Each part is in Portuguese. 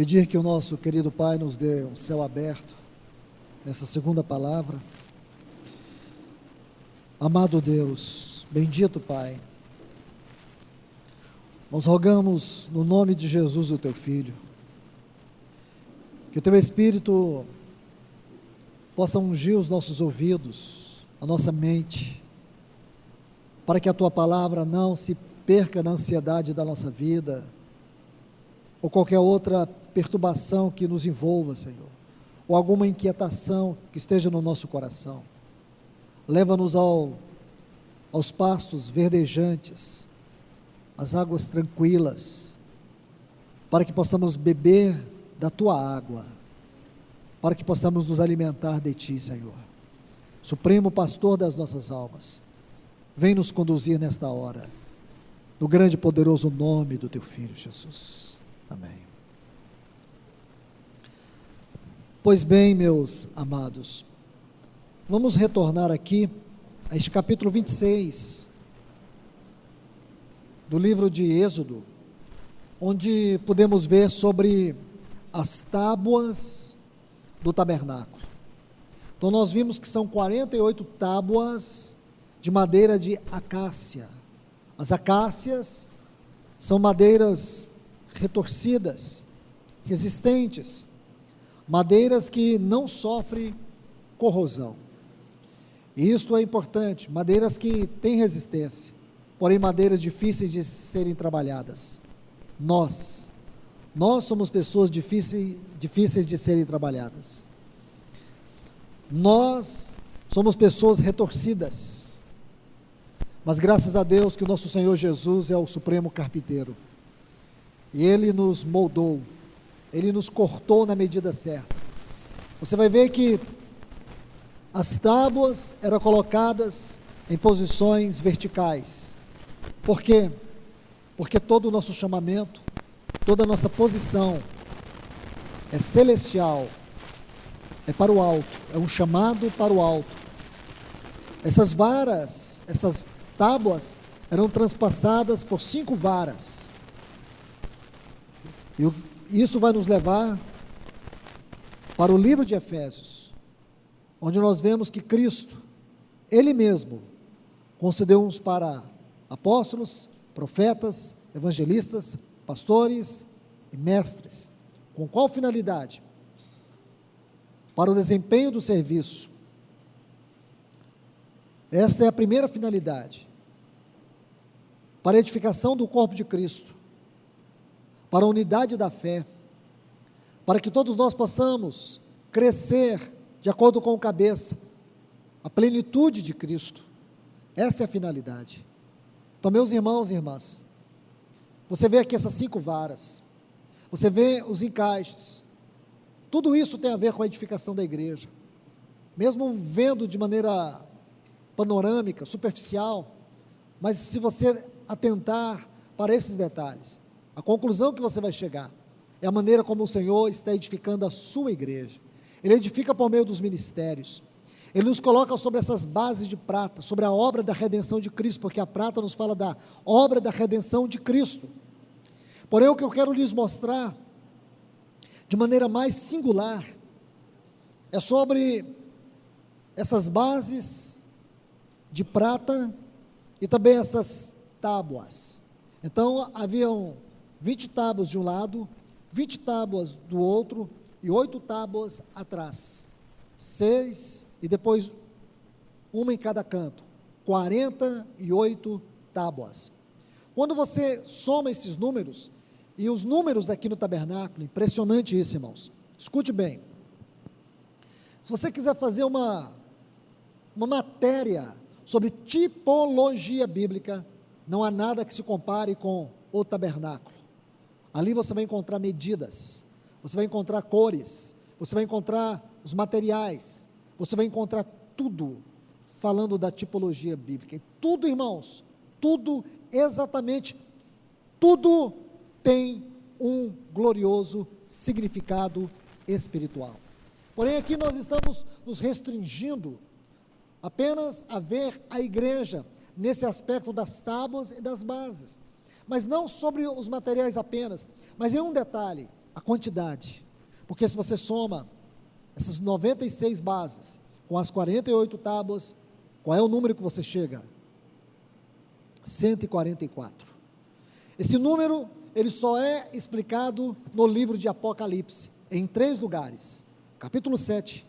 Pedir que o nosso querido Pai nos dê um céu aberto nessa segunda palavra. Amado Deus, bendito Pai, nós rogamos no nome de Jesus, o Teu Filho, que o Teu Espírito possa ungir os nossos ouvidos, a nossa mente, para que a Tua palavra não se perca na ansiedade da nossa vida, ou qualquer outra perturbação que nos envolva, Senhor, ou alguma inquietação que esteja no nosso coração. Leva-nos aos pastos verdejantes, às águas tranquilas, para que possamos beber da Tua água, para que possamos nos alimentar de Ti, Senhor. Supremo Pastor das nossas almas, vem nos conduzir nesta hora, no grande e poderoso nome do Teu Filho, Jesus. Amém. Pois bem, meus amados, vamos retornar aqui a este capítulo 26 do livro de Êxodo, onde podemos ver sobre as tábuas do tabernáculo. Então nós vimos que são 48 tábuas de madeira de acácia. As acácias são madeiras retorcidas, resistentes, madeiras que não sofrem corrosão. E isto é importante, madeiras que têm resistência, porém madeiras difíceis de serem trabalhadas. Nós somos pessoas difíceis de serem trabalhadas. Nós somos pessoas retorcidas, mas graças a Deus que o nosso Senhor Jesus é o supremo carpinteiro, e Ele nos moldou, Ele nos cortou na medida certa. Você vai ver que as tábuas eram colocadas em posições verticais. Por quê? Porque todo o nosso chamamento, toda a nossa posição é celestial, é para o alto, é um chamado para o alto. Essas varas, essas tábuas eram transpassadas por 5 varas. E isso vai nos levar para o livro de Efésios, onde nós vemos que Cristo, Ele mesmo, concedeu uns para apóstolos, profetas, evangelistas, pastores e mestres. Com qual finalidade? Para o desempenho do serviço. Esta é a primeira finalidade. Para a edificação do corpo de Cristo, para a unidade da fé, para que todos nós possamos crescer de acordo com o cabeça, a plenitude de Cristo. Essa é a finalidade. Então, meus irmãos e irmãs, você vê aqui essas 5 varas, você vê os encaixes, tudo isso tem a ver com a edificação da igreja. Mesmo vendo de maneira panorâmica, superficial, mas se você atentar para esses detalhes, a conclusão que você vai chegar é a maneira como o Senhor está edificando a sua igreja. Ele edifica por meio dos ministérios. Ele nos coloca sobre essas bases de prata, sobre a obra da redenção de Cristo, porque a prata nos fala da obra da redenção de Cristo. Porém, o que eu quero lhes mostrar, de maneira mais singular, é sobre essas bases de prata e também essas tábuas. Então, haviam 20 tábuas de um lado, 20 tábuas do outro e 8 tábuas atrás. 6 e depois uma em cada canto. 48 tábuas. Quando você soma esses números, e os números aqui no tabernáculo, impressionante isso, irmãos. Escute bem. Se você quiser fazer uma matéria sobre tipologia bíblica, não há nada que se compare com o tabernáculo. Ali você vai encontrar medidas, você vai encontrar cores, você vai encontrar os materiais, você vai encontrar tudo falando da tipologia bíblica. E tudo, irmãos, tudo, exatamente, tudo tem um glorioso significado espiritual. Porém, aqui nós estamos nos restringindo apenas a ver a igreja nesse aspecto das tábuas e das bases, mas não sobre os materiais apenas, mas em um detalhe, a a quantidade, porque se você soma essas 96 bases com as 48 tábuas, qual é o número que você chega? 144. Esse número, ele só é explicado no livro de Apocalipse, em 3 lugares, capítulo 7,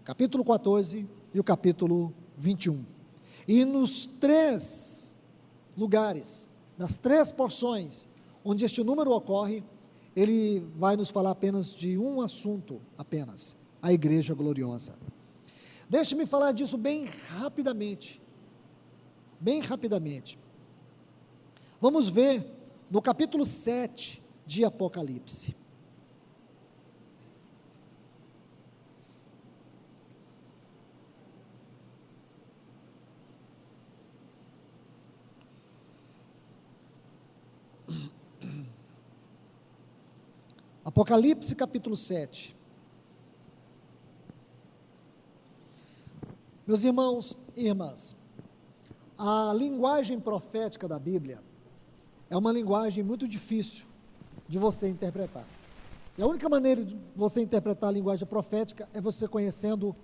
capítulo 14 e o capítulo 21. E nos 3 lugares, nas 3 porções, onde este número ocorre, ele vai nos falar apenas de um assunto, apenas, a igreja gloriosa. Deixe-me falar disso bem rapidamente, Vamos ver no capítulo 7 de Apocalipse. Apocalipse capítulo 7. Meus irmãos e irmãs, a linguagem profética da Bíblia é uma linguagem muito difícil de você interpretar. E a única maneira de você interpretar a linguagem profética é você conhecendo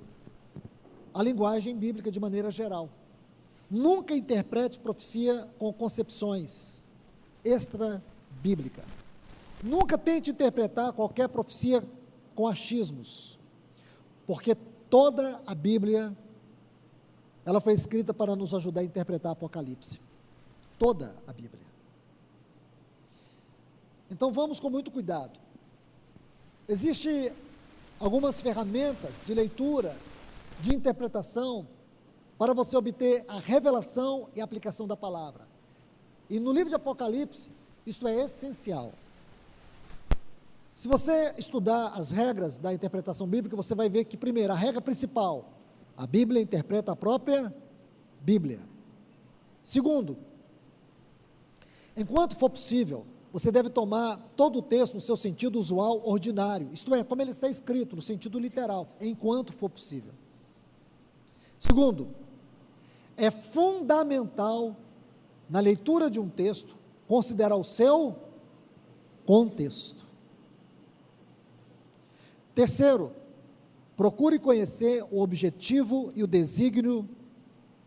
a linguagem bíblica de maneira geral. Nunca interprete profecia com concepções extra-bíblicas. Nunca tente interpretar qualquer profecia com achismos, porque toda a Bíblia, ela foi escrita para nos ajudar a interpretar Apocalipse. Toda a Bíblia. Então vamos com muito cuidado. Existem algumas ferramentas de leitura, de interpretação, para você obter a revelação e a aplicação da palavra. E no livro de Apocalipse, isso é essencial. Se você estudar as regras da interpretação bíblica, você vai ver que, primeiro, a regra principal, a Bíblia interpreta a própria Bíblia. Segundo, enquanto for possível, você deve tomar todo o texto no seu sentido usual, ordinário, isto é, como ele está escrito, no sentido literal, enquanto for possível. Segundo, é fundamental, na leitura de um texto, considerar o seu contexto. Terceiro, procure conhecer o objetivo e o desígnio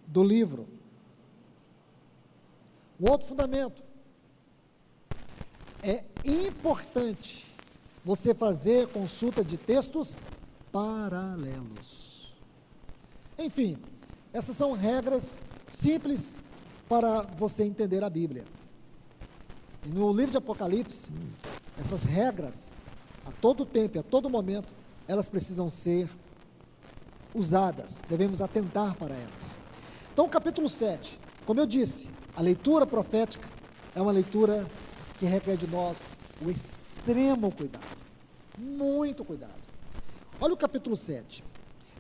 do livro. O outro fundamento, é importante você fazer consulta de textos paralelos. Enfim, essas são regras simples para você entender a Bíblia. E no livro de Apocalipse, essas regras, a todo tempo, a todo momento, elas precisam ser usadas, devemos atentar para elas. Então, capítulo 7, como eu disse, a leitura profética é uma leitura que requer de nós o extremo cuidado, muito cuidado. Olha o capítulo 7.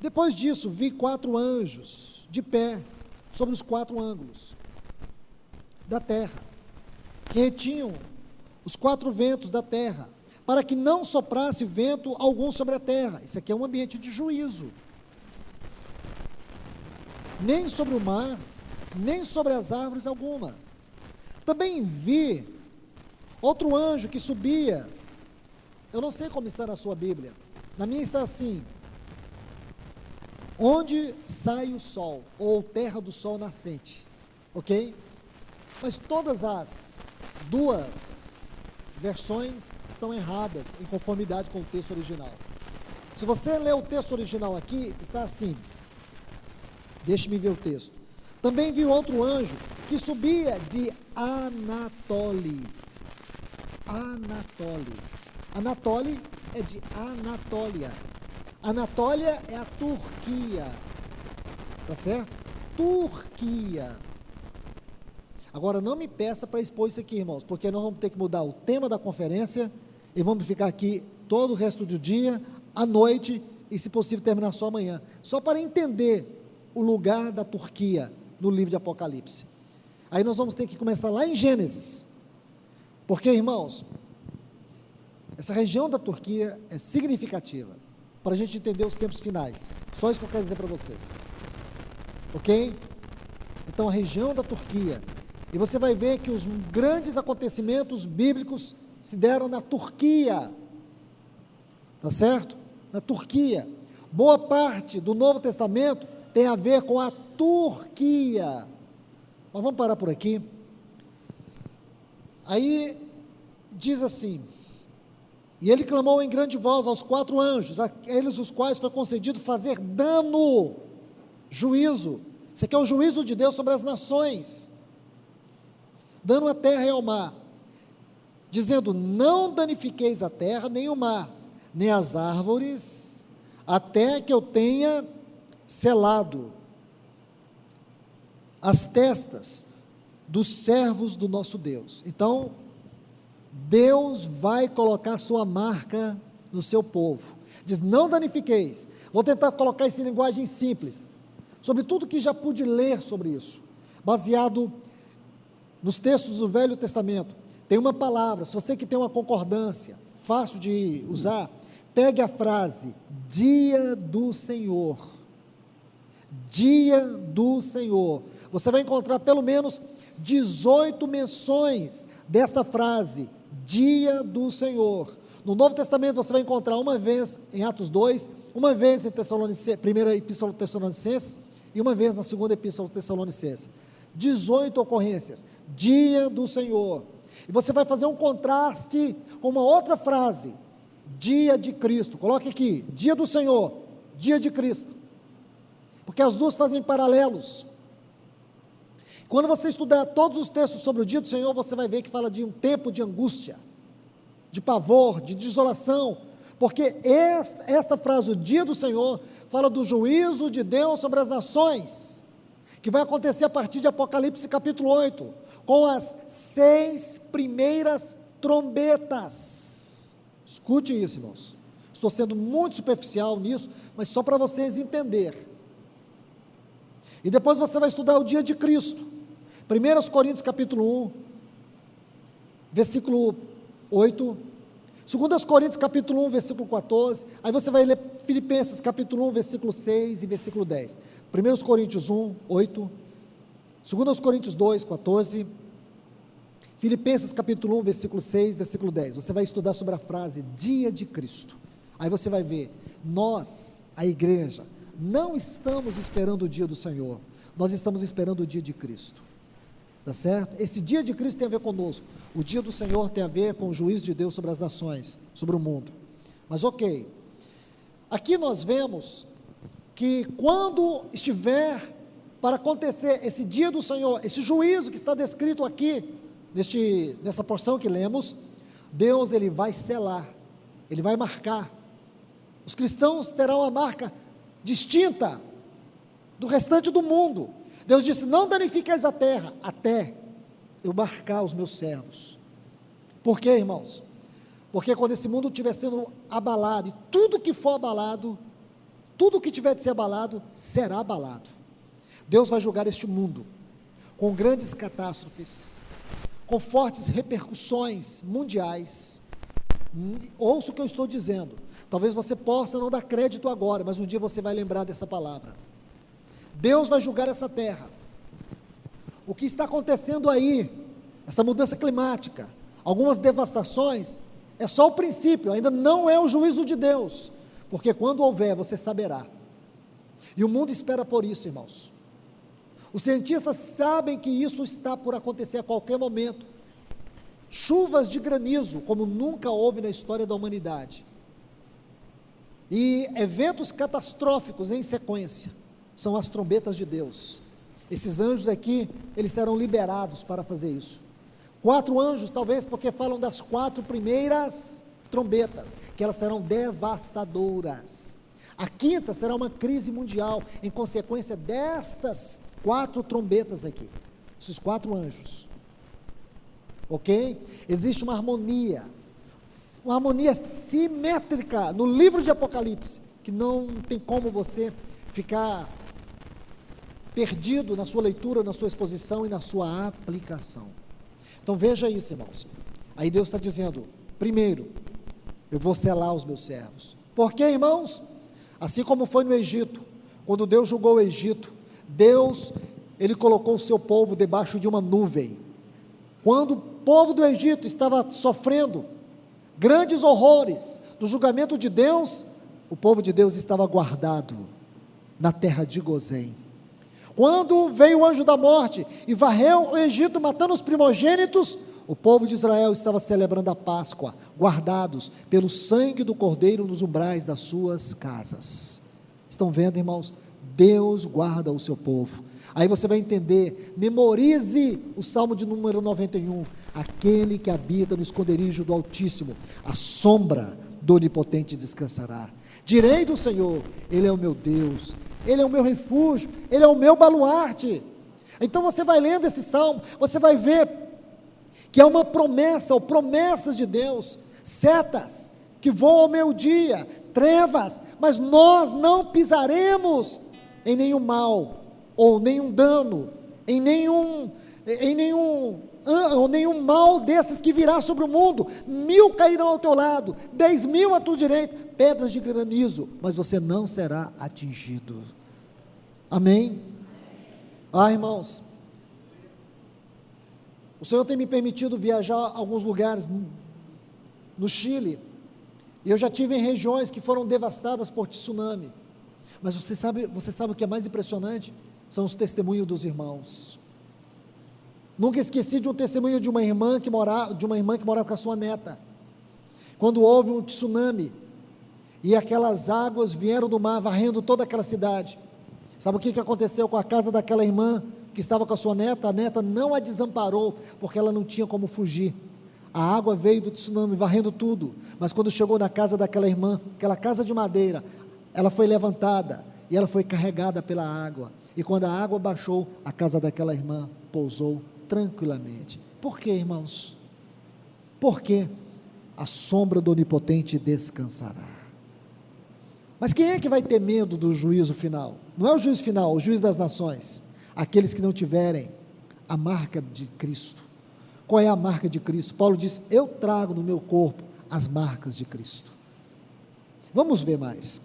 Depois disso, vi 4 anjos de pé sobre os 4 ângulos da terra, que retinham os 4 ventos da terra, para que não soprasse vento algum sobre a terra. Isso aqui é um ambiente de juízo. Nem sobre o mar, nem sobre as árvores alguma. Também vi outro anjo que subia. Eu não sei como está na sua Bíblia. Na minha está assim: onde sai o sol, ou terra do sol nascente. Ok? Mas todas as 2 versões estão erradas, em conformidade com o texto original. Se você ler o texto original aqui, está assim. Deixe-me ver o texto. Também vi outro anjo que subia de Anatole. Anatole é de Anatólia. Anatólia é a Turquia. Tá certo? Turquia. Agora, não me peça para expor isso aqui, irmãos, porque nós vamos ter que mudar o tema da conferência e vamos ficar aqui todo o resto do dia, à noite, e se possível terminar só amanhã, só para entender o lugar da Turquia no livro de Apocalipse. Aí nós vamos ter que começar lá em Gênesis, porque, irmãos, essa região da Turquia é significativa, para a gente entender os tempos finais, só isso que eu quero dizer para vocês, ok? Então, a região da Turquia, e você vai ver que os grandes acontecimentos bíblicos se deram na Turquia, tá certo? Na Turquia. Boa parte do Novo Testamento tem a ver com a Turquia. Mas vamos parar por aqui. Aí diz assim: e ele clamou em grande voz aos 4 anjos, aqueles os quais foi concedido fazer dano, juízo. Isso aqui é o juízo de Deus sobre as nações, dano à terra e ao mar, dizendo: não danifiqueis a terra, nem o mar, nem as árvores, até que eu tenha selado as testas dos servos do nosso Deus. Então, Deus vai colocar sua marca no seu povo. Diz: não danifiqueis. Vou tentar colocar isso em linguagem simples, sobre tudo que já pude ler sobre isso, baseado nos textos do Velho Testamento. Tem uma palavra, se você que tem uma concordância, fácil de usar, pegue a frase, dia do Senhor. Dia do Senhor. Você vai encontrar pelo menos 18 menções desta frase, dia do Senhor. No Novo Testamento você vai encontrar uma vez em Atos 2, uma vez em primeira Epístola aos Tessalonicenses e uma vez na segunda Epístola aos Tessalonicenses. 18 ocorrências, dia do Senhor. E você vai fazer um contraste com uma outra frase, dia de Cristo. Coloque aqui, dia do Senhor, dia de Cristo, porque as duas fazem paralelos. Quando você estudar todos os textos sobre o dia do Senhor, você vai ver que fala de um tempo de angústia, de pavor, de desolação, porque esta frase, o dia do Senhor, fala do juízo de Deus sobre as nações, que vai acontecer a partir de Apocalipse capítulo 8, com as 6 primeiras trombetas. Escute isso, irmãos. Estou sendo muito superficial nisso, mas só para vocês entenderem. E depois você vai estudar o dia de Cristo. 1 Coríntios capítulo 1, versículo 8, 2 Coríntios capítulo 1, versículo 14, aí você vai ler Filipenses capítulo 1, versículo 6 e versículo 10, 1 Coríntios 1, 8, 2 Coríntios 2, 14, Filipenses capítulo 1, versículo 6, versículo 10, você vai estudar sobre a frase, dia de Cristo, aí você vai ver, nós, a igreja, não estamos esperando o dia do Senhor, nós estamos esperando o dia de Cristo. Tá certo? Esse dia de Cristo tem a ver conosco. O dia do Senhor tem a ver com o juízo de Deus sobre as nações, sobre o mundo. Mas ok, aqui nós vemos que quando estiver para acontecer esse dia do Senhor, esse juízo que está descrito aqui, nessa porção que lemos, Deus ele vai selar, ele vai marcar. Os cristãos terão uma marca distinta do restante do mundo. Deus disse: não danifiqueis a terra, até eu marcar os meus servos. Por quê, irmãos? Porque quando esse mundo estiver sendo abalado, e tudo que for abalado, tudo que tiver de ser abalado, será abalado. Deus vai julgar este mundo, com grandes catástrofes, com fortes repercussões mundiais. Ouça o que eu estou dizendo, talvez você possa não dar crédito agora, mas um dia você vai lembrar dessa palavra. Deus vai julgar essa terra. O que está acontecendo aí, essa mudança climática, algumas devastações, é só o princípio, ainda não é o juízo de Deus, porque quando houver, você saberá. E o mundo espera por isso, irmãos. Os cientistas sabem que isso está por acontecer a qualquer momento. Chuvas de granizo, como nunca houve na história da humanidade. E eventos catastróficos em sequência. São as trombetas de Deus. Esses anjos aqui, eles serão liberados para fazer isso. 4 anjos, talvez, porque falam das 4 primeiras trombetas, que elas serão devastadoras. A 5ª será uma crise mundial, em consequência destas 4 trombetas aqui. Esses 4 anjos. Ok? Existe uma harmonia simétrica no livro de Apocalipse, que não tem como você ficar perdido na sua leitura, na sua exposição e na sua aplicação. Então veja isso, irmãos. Aí Deus está dizendo: primeiro, eu vou selar os meus servos. Por quê, irmãos? Assim como foi no Egito, quando Deus julgou o Egito, Deus, ele colocou o seu povo debaixo de uma nuvem. Quando o povo do Egito estava sofrendo grandes horrores do julgamento de Deus, o povo de Deus estava guardado na terra de Gozém. Quando veio o anjo da morte e varreu o Egito, matando os primogênitos, o povo de Israel estava celebrando a Páscoa, guardados pelo sangue do Cordeiro nos umbrais das suas casas. Estão vendo, irmãos? Deus guarda o seu povo. Aí você vai entender, memorize o Salmo de número 91, aquele que habita no esconderijo do Altíssimo, a sombra do Onipotente descansará. Direi do Senhor, Ele é o meu Deus, Ele é o meu refúgio, Ele é o meu baluarte. Então você vai lendo esse Salmo, você vai ver que é uma promessa, ou promessas de Deus, setas que voam ao meio-dia, trevas, mas nós não pisaremos em nenhum mal, ou nenhum dano, em nenhum mal desses que virá sobre o mundo. 1000 cairão ao teu lado, 10.000 à tua direita, pedras de granizo, mas você não será atingido. Amém? Irmãos, o Senhor tem me permitido viajar a alguns lugares no Chile, e eu já estive em regiões que foram devastadas por tsunami, mas você sabe o que é mais impressionante? São os testemunhos dos irmãos. Nunca esqueci de um testemunho de uma irmã que morava com a sua neta, quando houve um tsunami, e aquelas águas vieram do mar, varrendo toda aquela cidade. Sabe o que aconteceu com a casa daquela irmã, que estava com a sua neta? A neta não a desamparou, porque ela não tinha como fugir. A água veio do tsunami, varrendo tudo, mas quando chegou na casa daquela irmã, aquela casa de madeira, ela foi levantada, e ela foi carregada pela água, e quando a água baixou, a casa daquela irmã pousou tranquilamente. Por quê, irmãos? Porque a sombra do Onipotente descansará. Mas quem é que vai ter medo do juízo final? Não é o juízo final, o juiz das nações. Aqueles que não tiverem a marca de Cristo. Qual é a marca de Cristo? Paulo diz: eu trago no meu corpo as marcas de Cristo. Vamos ver mais.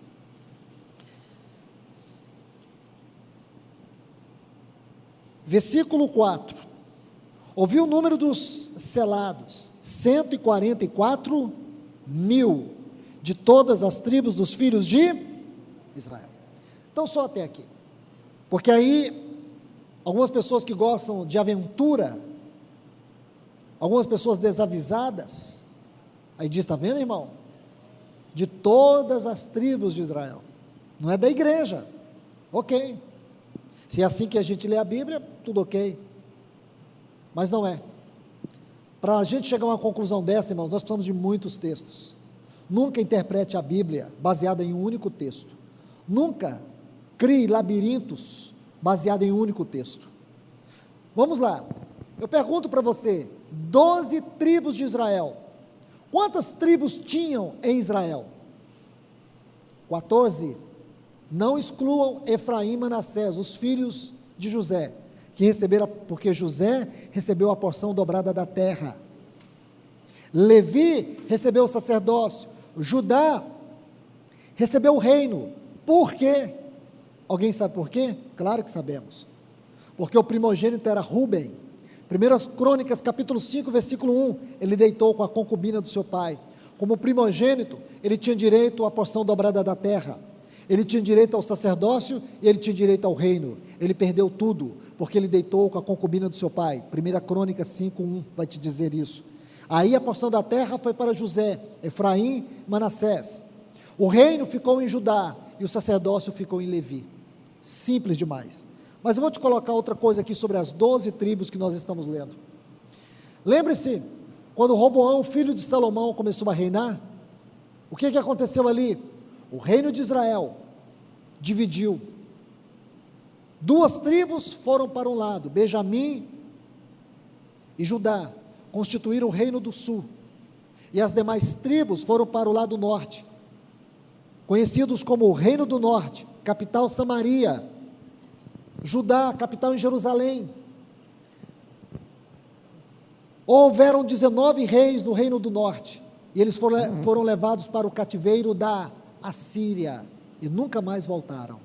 Versículo 4, ouvi o número dos selados, 144.000, de todas as tribos dos filhos de Israel. Então só até aqui, porque aí, algumas pessoas que gostam de aventura, algumas pessoas desavisadas, aí diz, está vendo, irmão? De todas as tribos de Israel, não é da igreja, ok. Se é assim que a gente lê a Bíblia, tudo ok, mas não é. Para a gente chegar a uma conclusão dessa, irmãos, nós precisamos de muitos textos. Nunca interprete a Bíblia baseada em um único texto. Nunca crie labirintos baseados em um único texto. Vamos lá, eu pergunto para você, 12 tribos de Israel, quantas tribos tinham em Israel? 14. Não excluam Efraim e Manassés, os filhos de José, que receberam, porque José recebeu a porção dobrada da terra. Levi recebeu o sacerdócio, Judá recebeu o reino. Por quê? Alguém sabe por quê? Claro que sabemos. Porque o primogênito era Rúben. 1 Crônicas, capítulo 5, versículo 1, ele deitou com a concubina do seu pai. Como primogênito, ele tinha direito à porção dobrada da terra. Ele tinha direito ao sacerdócio e ele tinha direito ao reino. Ele perdeu tudo, porque ele deitou com a concubina do seu pai. 1 Crônicas 5:1 vai te dizer isso. Aí a porção da terra foi para José, Efraim, Manassés. O reino ficou em Judá e o sacerdócio ficou em Levi. Simples demais. Mas eu vou te colocar outra coisa aqui sobre as 12 tribos que nós estamos lendo. Lembre-se, quando Roboão, filho de Salomão, começou a reinar, o que aconteceu ali? O reino de Israel dividiu. 2 tribos foram para um lado, Benjamim e Judá, constituíram o reino do sul, e as demais tribos foram para o lado norte, conhecidos como o reino do norte, capital Samaria, Judá, capital em Jerusalém. Houveram 19 reis no reino do norte, e eles foram levados para o cativeiro da Assíria, e nunca mais voltaram.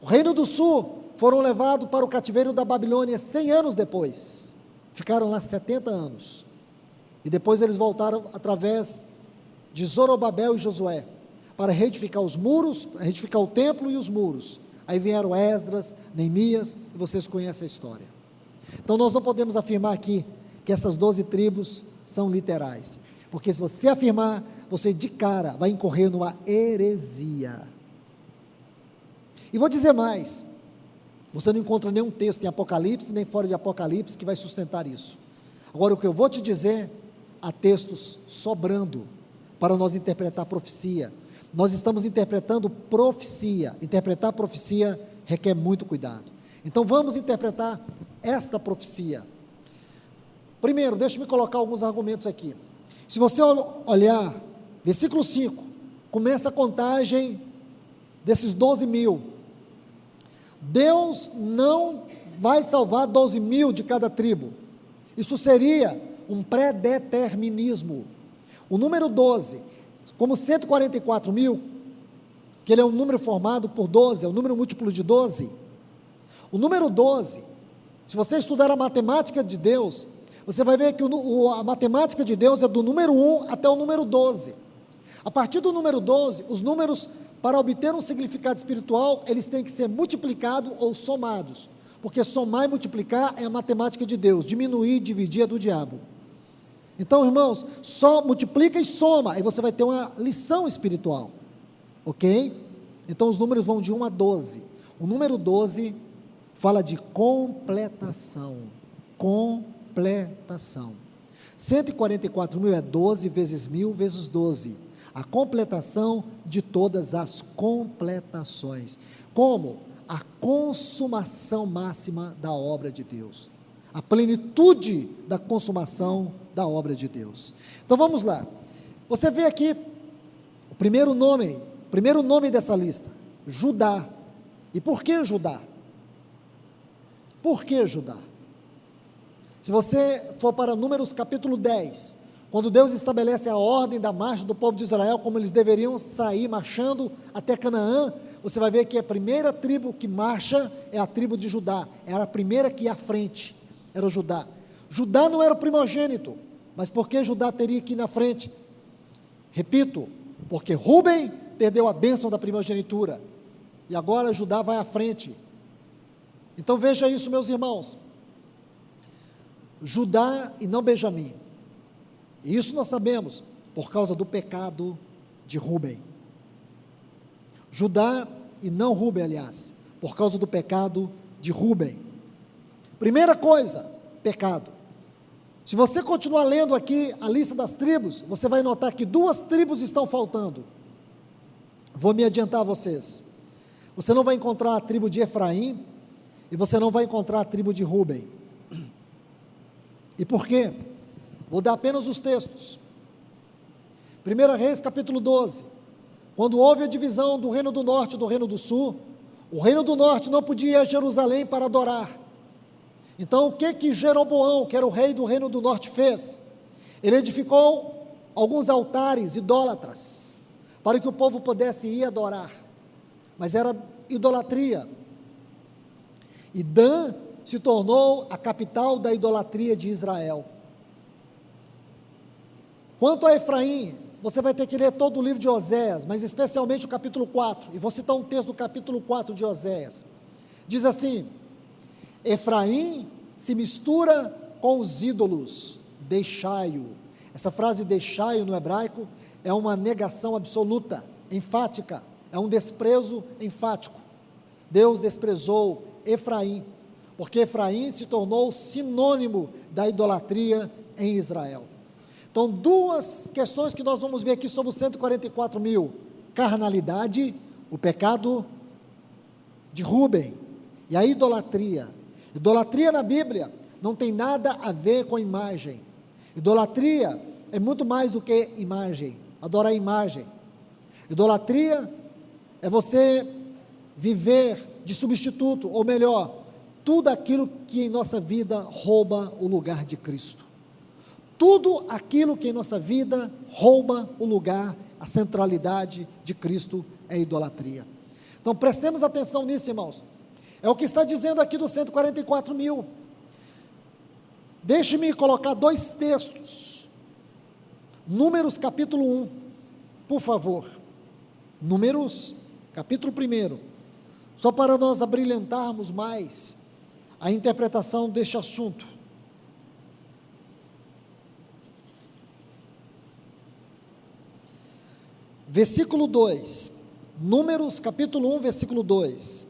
O reino do sul foram levados para o cativeiro da Babilônia 100 anos depois, ficaram lá 70 anos, E depois eles voltaram através de Zorobabel e Josué, para reedificar os muros, reedificar o templo e os muros. Aí vieram Esdras, Neemias, e vocês conhecem a história. Então nós não podemos afirmar aqui que essas 12 tribos são literais, porque se você afirmar, você de cara vai incorrer numa heresia. E vou dizer mais, você não encontra nenhum texto em Apocalipse, nem fora de Apocalipse, que vai sustentar isso. Agora, o que eu vou te dizer, há textos sobrando, para nós interpretar profecia. Nós estamos interpretando profecia, interpretar profecia requer muito cuidado. Então, vamos interpretar esta profecia. Primeiro, deixe-me colocar alguns argumentos aqui. Se você olhar, versículo 5, começa a contagem desses 12 mil. Deus não vai salvar 12 mil de cada tribo. Isso seria um pré-determinismo. O número 12, como 144 mil, que ele é um número formado por 12, é um número múltiplo de 12. O número 12, se você estudar a matemática de Deus, você vai ver que a matemática de Deus é do número 1 até o número 12. A partir do número 12, os números, para obter um significado espiritual, eles têm que ser multiplicados ou somados, porque somar e multiplicar é a matemática de Deus, diminuir e dividir é do diabo. Então, irmãos, só multiplica e soma, aí você vai ter uma lição espiritual, ok? Então, os números vão de 1 a 12. O número 12 fala de completação, completação. 144 mil é 12 vezes 1000 vezes 12, a completação de todas as completações, como a consumação máxima da obra de Deus, a plenitude da consumação da obra de Deus. Então vamos lá, você vê aqui o primeiro nome dessa lista, Judá. E por que Judá? Por que Judá? Se você for para Números capítulo 10, quando Deus estabelece a ordem da marcha do povo de Israel, como eles deveriam sair marchando até Canaã, você vai ver que a primeira tribo que marcha é a tribo de Judá, era a primeira que ia à frente, era o Judá. Judá não era o primogênito, mas por que Judá teria que ir na frente? Repito, porque Rúben perdeu a bênção da primogenitura, e agora Judá vai à frente. Então veja isso, meus irmãos, Judá e não Benjamim, e isso nós sabemos, por causa do pecado de Rúben. Judá e não Rúben, aliás, por causa do pecado de Rúben. Primeira coisa, pecado. Se você continuar lendo aqui a lista das tribos, você vai notar que 2 tribos estão faltando. Vou me adiantar a vocês. Você não vai encontrar a tribo de Efraim, e você não vai encontrar a tribo de Rúben. E por quê? Vou dar apenas os textos. 1 Reis capítulo 12, quando houve a divisão do reino do norte e do reino do sul, o reino do norte não podia ir a Jerusalém para adorar. Então o que Jeroboão, que era o rei do reino do norte, fez? Ele edificou alguns altares idólatras, para que o povo pudesse ir adorar, mas era idolatria, e Dan se tornou a capital da idolatria de Israel. Quanto a Efraim, você vai ter que ler todo o livro de Oséias, mas especialmente o capítulo 4, e vou citar um texto do capítulo 4 de Oséias, diz assim: Efraim se mistura com os ídolos, deixai-o. Essa frase deixai-o no hebraico é uma negação absoluta, enfática, é um desprezo enfático. Deus desprezou Efraim, porque Efraim se tornou sinônimo da idolatria em Israel. Então, 2 questões que nós vamos ver aqui sobre os 144 mil: carnalidade, o pecado de Rúben, e a idolatria. Idolatria na Bíblia não tem nada a ver com imagem. Idolatria é muito mais do que imagem, adorar imagem. Idolatria é você viver de substituto, ou melhor, tudo aquilo que em nossa vida rouba o lugar de Cristo. Tudo aquilo que em nossa vida rouba o lugar, a centralidade de Cristo é idolatria. Então prestemos atenção nisso, irmãos. É o que está dizendo aqui dos 144 mil. Deixe-me colocar 2 textos Números capítulo 1, por favor. Números capítulo 1, só para nós abrilhantarmos mais a interpretação deste assunto. Versículo 2, Números capítulo 1, versículo 2.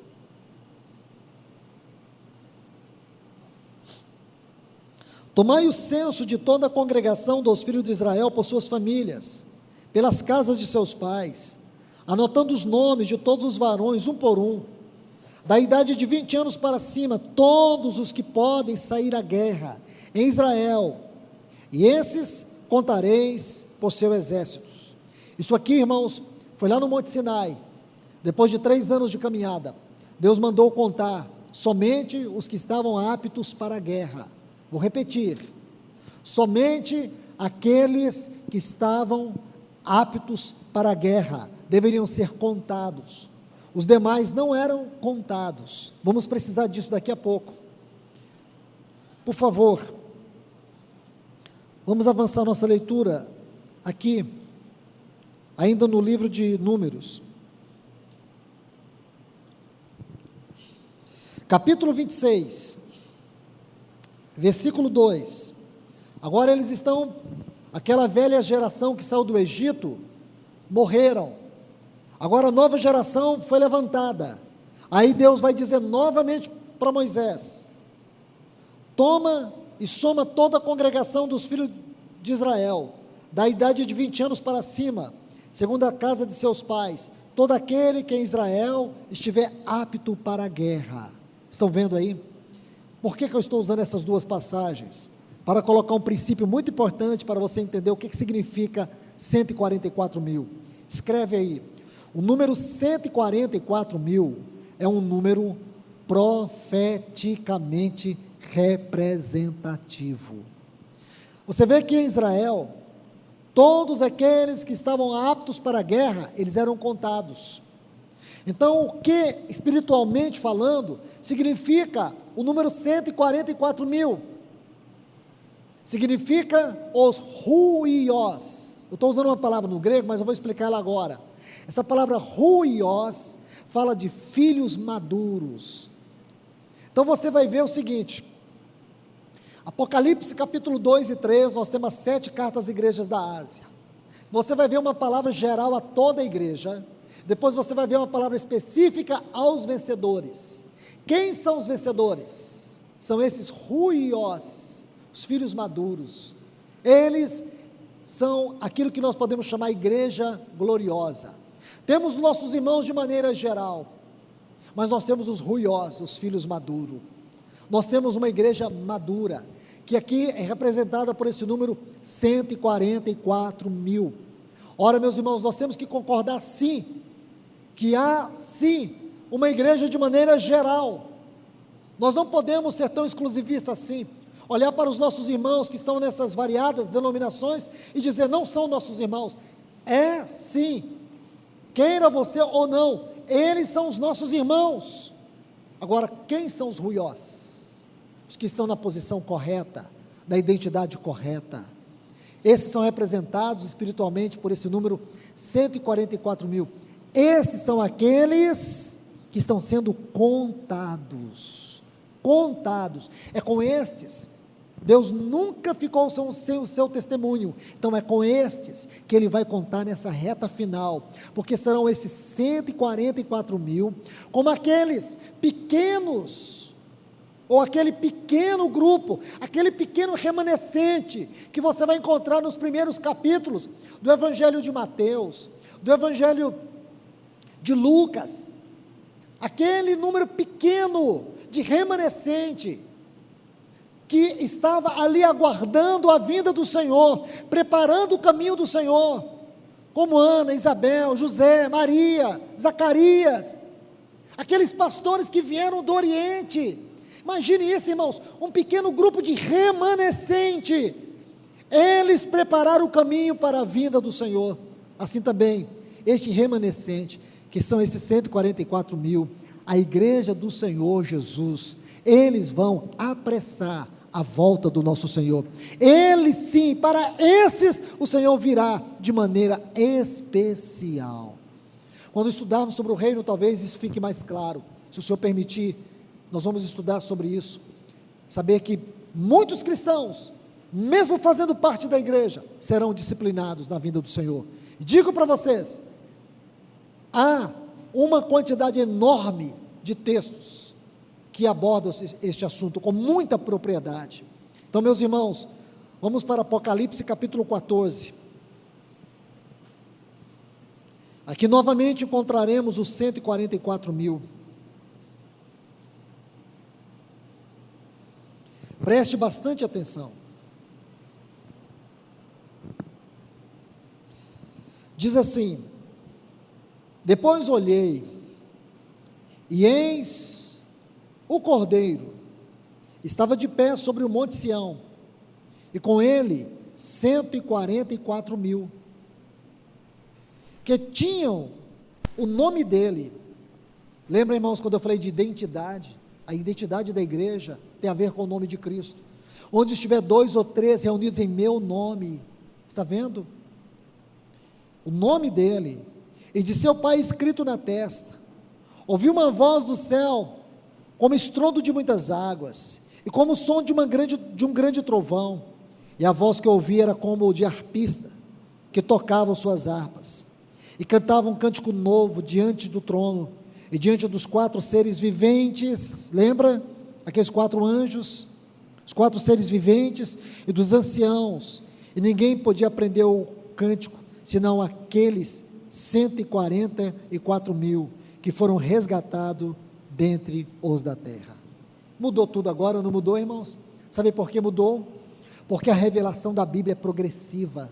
Tomai o censo de toda a congregação dos filhos de Israel por suas famílias, pelas casas de seus pais, anotando os nomes de todos os varões, um por um, da idade de 20 anos para cima, todos os que podem sair à guerra em Israel, e esses contareis por seus exércitos. Isso aqui, irmãos, foi lá no Monte Sinai, depois de 3 anos de caminhada. Deus mandou contar somente os que estavam aptos para a guerra. Vou repetir, somente aqueles que estavam aptos para a guerra deveriam ser contados, os demais não eram contados. Vamos precisar disso daqui a pouco. Por favor, vamos avançar nossa leitura aqui, ainda no livro de Números, capítulo 26, versículo 2, agora eles estão, aquela velha geração que saiu do Egito, morreram, agora a nova geração foi levantada, aí Deus vai dizer novamente para Moisés, toma e soma toda a congregação dos filhos de Israel, da idade de 20 anos para cima, segundo a casa de seus pais, todo aquele que em Israel estiver apto para a guerra. Estão vendo aí? Por que eu estou usando essas duas passagens? Para colocar um princípio muito importante para você entender o que significa 144 mil. Escreve aí, o número 144 mil é um número profeticamente representativo. Você vê que em Israel, todos aqueles que estavam aptos para a guerra, eles eram contados. Então, o que, espiritualmente falando, significa o número 144 mil? Significa os ruios. Eu estou usando uma palavra no grego, mas eu vou explicar ela agora. Essa palavra ruios fala de filhos maduros. Então, você vai ver o seguinte, Apocalipse capítulo 2 e 3, nós temos as 7 cartas às igrejas da Ásia. Você vai ver uma palavra geral a toda a igreja, depois você vai ver uma palavra específica aos vencedores. Quem são os vencedores? São esses ruios, os filhos maduros. Eles são aquilo que nós podemos chamar igreja gloriosa. Temos nossos irmãos de maneira geral, mas nós temos os ruios, os filhos maduros. Nós temos uma igreja madura, que aqui é representada por esse número 144 mil. Ora, meus irmãos, nós temos que concordar sim, que há sim uma igreja de maneira geral. Nós não podemos ser tão exclusivistas assim, olhar para os nossos irmãos que estão nessas variadas denominações e dizer, não são nossos irmãos. É sim, queira você ou não, eles são os nossos irmãos. Agora, quem são os ruiós? Os que estão na posição correta, da identidade correta. Esses são representados espiritualmente por esse número 144 mil. Esses são aqueles que estão sendo contados. Contados. É com estes. Deus nunca ficou sem o seu testemunho. Então é com estes que Ele vai contar nessa reta final. Porque serão esses 144 mil, como aqueles pequenos, ou aquele pequeno grupo, aquele pequeno remanescente, que você vai encontrar nos primeiros capítulos do Evangelho de Mateus, do Evangelho de Lucas, aquele número pequeno de remanescente, que estava ali aguardando a vinda do Senhor, preparando o caminho do Senhor, como Ana, Isabel, José, Maria, Zacarias, aqueles pastores que vieram do Oriente. Imagine isso, irmãos, um pequeno grupo de remanescente, eles prepararam o caminho para a vinda do Senhor. Assim também, este remanescente, que são esses 144 mil, a igreja do Senhor Jesus, eles vão apressar a volta do nosso Senhor. Ele sim, para esses o Senhor virá de maneira especial. Quando estudarmos sobre o reino, talvez isso fique mais claro. Se o Senhor permitir, nós vamos estudar sobre isso. Saber que muitos cristãos, mesmo fazendo parte da igreja, serão disciplinados na vinda do Senhor. E digo para vocês, há uma quantidade enorme de textos que abordam este assunto com muita propriedade. Então, meus irmãos, vamos para Apocalipse capítulo 14. Aqui novamente encontraremos os 144 mil. Preste bastante atenção. Diz assim: depois olhei, e eis o Cordeiro, estava de pé sobre o monte Sião, e com ele 144 mil, que tinham o nome dele. Lembra, irmãos, quando eu falei de identidade? A identidade da igreja tem a ver com o nome de Cristo. Onde estiver 2 ou 3 reunidos em meu nome, está vendo? O nome dele, e de seu Pai escrito na testa. Ouvi uma voz do céu, como estrondo de muitas águas, e como o som de um grande trovão, e a voz que eu ouvi era como o de arpista, que tocavam suas harpas, e cantavam um cântico novo diante do trono, e diante dos 4 seres viventes. Lembra? Aqueles 4 anjos, os 4 seres viventes, e dos anciãos, e ninguém podia aprender o cântico, senão aqueles 144 mil, que foram resgatados dentre os da terra. Mudou tudo agora, não mudou, irmãos? Sabe por que mudou? Porque a revelação da Bíblia é progressiva.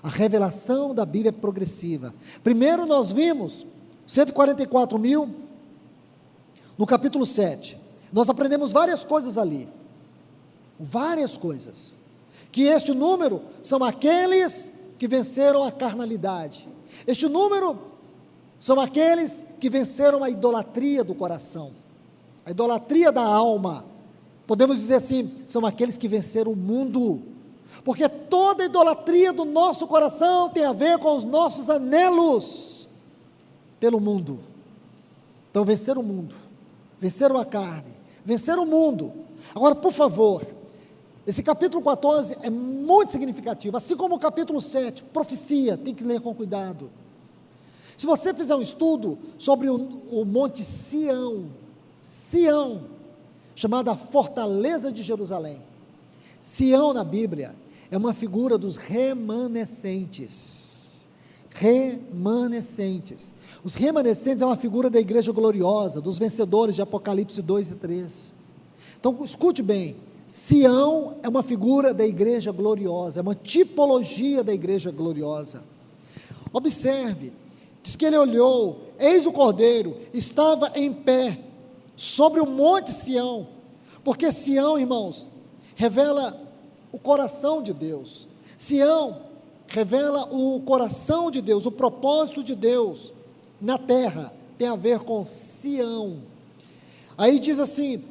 A revelação da Bíblia é progressiva. Primeiro nós vimos 144 mil no capítulo 7. Nós aprendemos várias coisas ali. Várias coisas. Que este número são aqueles que venceram a carnalidade. Este número são aqueles que venceram a idolatria do coração, a idolatria da alma. Podemos dizer assim, são aqueles que venceram o mundo, porque toda idolatria do nosso coração tem a ver com os nossos anelos pelo mundo. Então venceram o mundo, venceram a carne, venceram o mundo. Agora, por favor, esse capítulo 14 é muito significativo, assim como o capítulo 7, profecia, tem que ler com cuidado. Se você fizer um estudo sobre o monte Sião, chamada Fortaleza de Jerusalém, Sião na Bíblia é uma figura dos remanescentes. Os remanescentes é uma figura da igreja gloriosa, dos vencedores de Apocalipse 2 e 3. Então escute bem, Sião é uma figura da igreja gloriosa, é uma tipologia da igreja gloriosa. Observe, diz que ele olhou, eis o Cordeiro, estava em pé, sobre o monte Sião, porque Sião, irmãos, revela o coração de Deus. Sião revela o coração de Deus, o propósito de Deus na terra, tem a ver com Sião. Aí diz assim,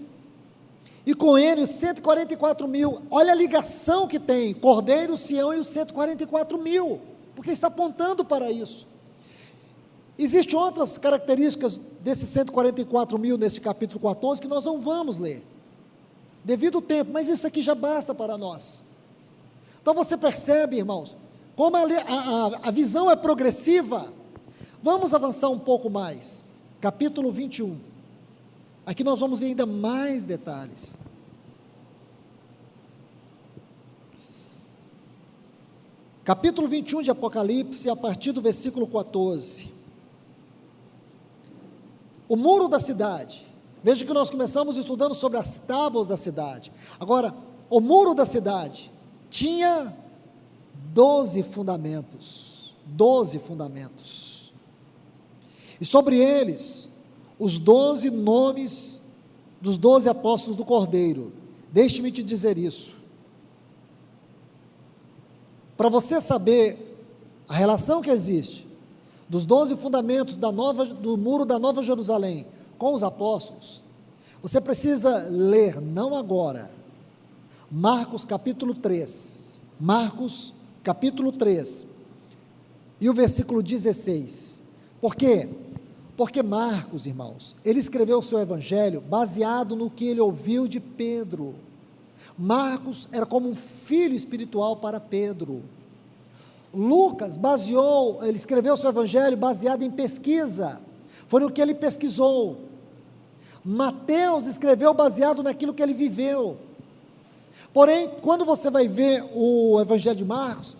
e com ele os 144 mil, olha a ligação que tem, Cordeiro, Sião e os 144 mil, porque está apontando para isso. Existem outras características desses 144 mil neste capítulo 14 que nós não vamos ler, devido ao tempo, mas isso aqui já basta para nós. Então você percebe, irmãos, como a visão é progressiva. Vamos avançar um pouco mais, capítulo 21, aqui nós vamos ver ainda mais detalhes. Capítulo 21 de Apocalipse, a partir do versículo 14. O muro da cidade, veja que nós começamos estudando sobre as tábuas da cidade. Agora, o muro da cidade tinha 12 fundamentos, e sobre eles, os 12 nomes dos 12 apóstolos do Cordeiro. Deixe-me te dizer isso, para você saber a relação que existe dos 12 fundamentos do muro da Nova Jerusalém com os apóstolos, você precisa ler, não agora, Marcos capítulo 3. Marcos capítulo 3. E o versículo 16. Por quê? Porque Marcos, irmãos, ele escreveu o seu evangelho baseado no que ele ouviu de Pedro. Marcos era como um filho espiritual para Pedro. Lucas ele escreveu o seu evangelho baseado em pesquisa, foi no que ele pesquisou. Mateus escreveu baseado naquilo que ele viveu. Porém, quando você vai ver o evangelho de Marcos,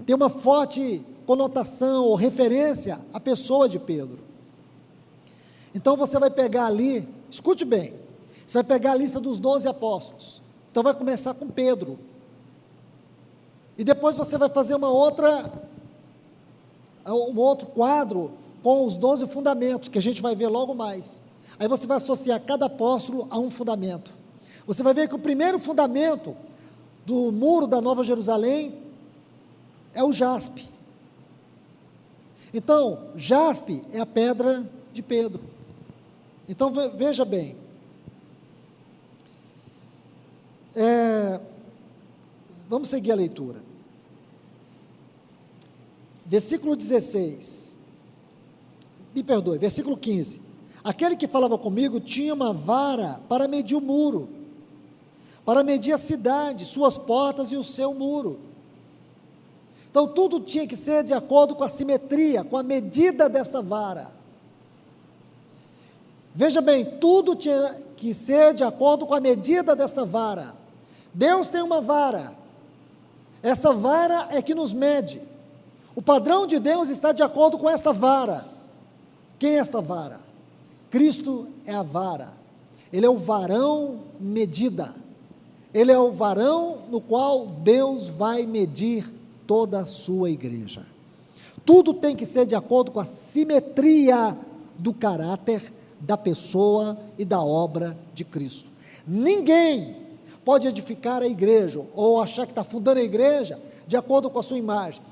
tem uma forte conotação ou referência à pessoa de Pedro. Então você vai pegar ali, escute bem, você vai pegar a lista dos 12 apóstolos, então vai começar com Pedro, e depois você vai fazer um outro quadro com os 12 fundamentos, que a gente vai ver logo mais. Aí você vai associar cada apóstolo a um fundamento. Você vai ver que o primeiro fundamento do muro da Nova Jerusalém é o jaspe. Então, jaspe é a pedra de Pedro. Então, veja bem, vamos seguir a leitura. Versículo 16, versículo 15. Aquele que falava comigo tinha uma vara para medir o muro, para medir a cidade, suas portas e o seu muro. Então tudo tinha que ser de acordo com a simetria, com a medida desta vara. Veja bem, tudo tinha que ser de acordo com a medida dessa vara. Deus tem uma vara, essa vara é que nos mede. O padrão de Deus está de acordo com esta vara. Quem é esta vara? Cristo é a vara, Ele é o varão medida, Ele é o varão no qual Deus vai medir toda a sua igreja. Tudo tem que ser de acordo com a simetria do caráter, da pessoa e da obra de Cristo. Ninguém pode edificar a igreja, ou achar que está fundando a igreja, de acordo com a sua imagem.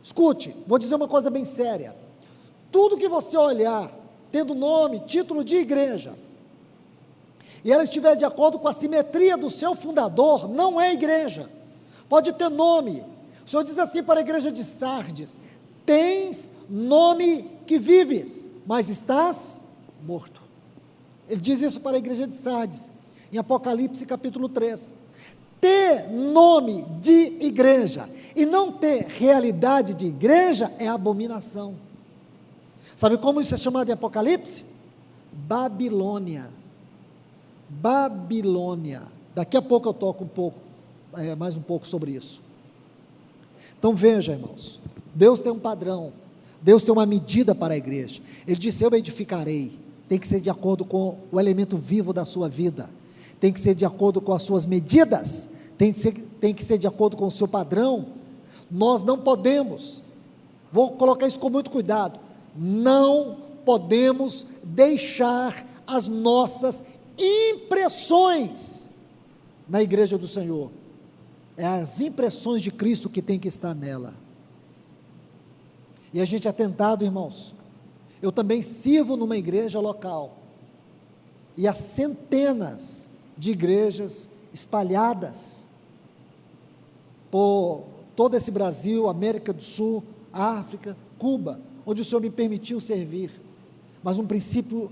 Escute, vou dizer uma coisa bem séria, tudo que você olhar, tendo nome, título de igreja, e ela estiver de acordo com a simetria do seu fundador, não é igreja. Pode ter nome. O Senhor diz assim para a igreja de Sardes: tens nome que vives, mas estás morto. Ele diz isso para a igreja de Sardes, em Apocalipse capítulo 3. Ter nome de igreja e não ter realidade de igreja é abominação. Sabe como isso é chamado em Apocalipse? Babilônia. Babilônia. Daqui a pouco eu toco mais um pouco sobre isso. Então veja, irmãos, Deus tem um padrão, Deus tem uma medida para a igreja. Ele disse: eu edificarei. Tem que ser de acordo com o elemento vivo da sua vida, tem que ser de acordo com as suas medidas, tem que ser de acordo com o seu padrão. Nós não podemos, vou colocar isso com muito cuidado, não podemos deixar as nossas impressões na igreja do Senhor. É as impressões de Cristo que tem que estar nela. E a gente é tentado, irmãos. Eu também sirvo numa igreja local, e há centenas de igrejas espalhadas por todo esse Brasil, América do Sul, África, Cuba, onde o Senhor me permitiu servir, mas um princípio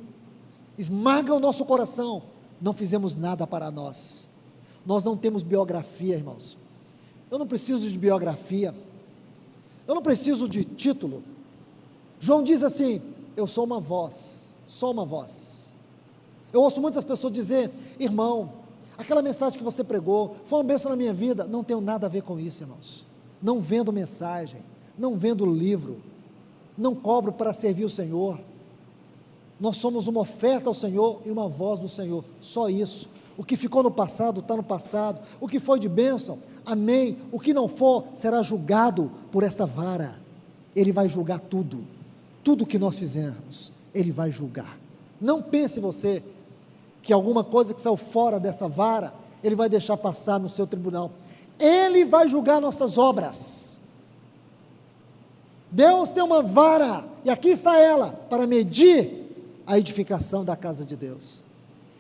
esmaga o nosso coração: não fizemos nada para nós. Nós não temos biografia, irmãos. Eu não preciso de biografia, eu não preciso de título. João diz assim: eu sou uma voz, sou uma voz. Eu ouço muitas pessoas dizer: irmão, aquela mensagem que você pregou foi uma bênção na minha vida. Não tenho nada a ver com isso, irmãos. Não vendo mensagem, não vendo livro, não cobro para servir o Senhor. Nós somos uma oferta ao Senhor e uma voz do Senhor, só isso. O que ficou no passado, está no passado. O que foi de bênção, amém. O que não for, será julgado por esta vara. Ele vai julgar tudo, tudo que nós fizermos, Ele vai julgar. Não pense você que alguma coisa que saiu fora dessa vara, Ele vai deixar passar no seu tribunal. Ele vai julgar nossas obras. Deus tem uma vara, e aqui está ela, para medir a edificação da casa de Deus.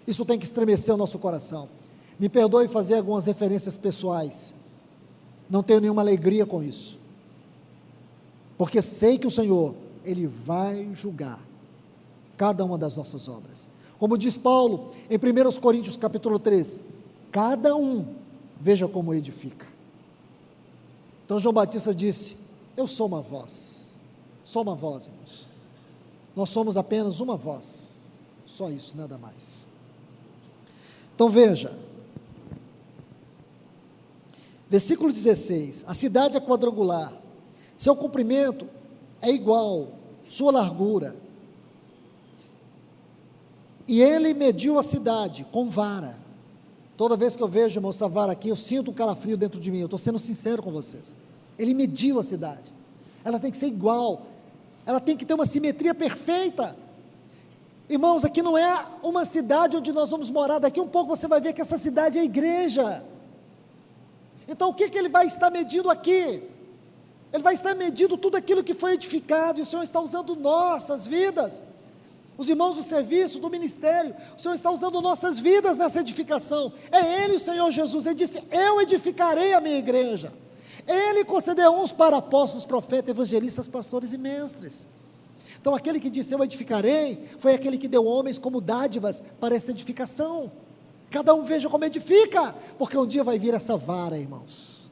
Isso tem que estremecer o nosso coração. Me perdoe fazer algumas referências pessoais, não tenho nenhuma alegria com isso, porque sei que o Senhor, Ele vai julgar cada uma das nossas obras, como diz Paulo, em 1 Coríntios capítulo 3, cada um veja como edifica. Então João Batista disse, eu sou uma voz, irmãos, nós somos apenas uma voz, só isso, nada mais. Então veja, versículo 16, a cidade é quadrangular, seu comprimento é igual, sua largura, e ele mediu a cidade com vara. Toda vez que eu vejo, irmão, essa vara aqui, eu sinto um calafrio dentro de mim, eu estou sendo sincero com vocês. Ele mediu a cidade, ela tem que ser igual, ela tem que ter uma simetria perfeita. Irmãos, aqui não é uma cidade onde nós vamos morar, daqui um pouco você vai ver que essa cidade é a igreja. Então o que ele vai estar medindo aqui? Ele vai estar medindo tudo aquilo que foi edificado, e o Senhor está usando nossas vidas, os irmãos do serviço, do ministério, o Senhor está usando nossas vidas nessa edificação, é Ele, o Senhor Jesus, Ele disse, eu edificarei a minha igreja, Ele concedeu uns para apóstolos, profetas, evangelistas, pastores e mestres. Então aquele que disse, eu edificarei, foi aquele que deu homens como dádivas para essa edificação. Cada um veja como edifica, porque um dia vai vir essa vara, irmãos,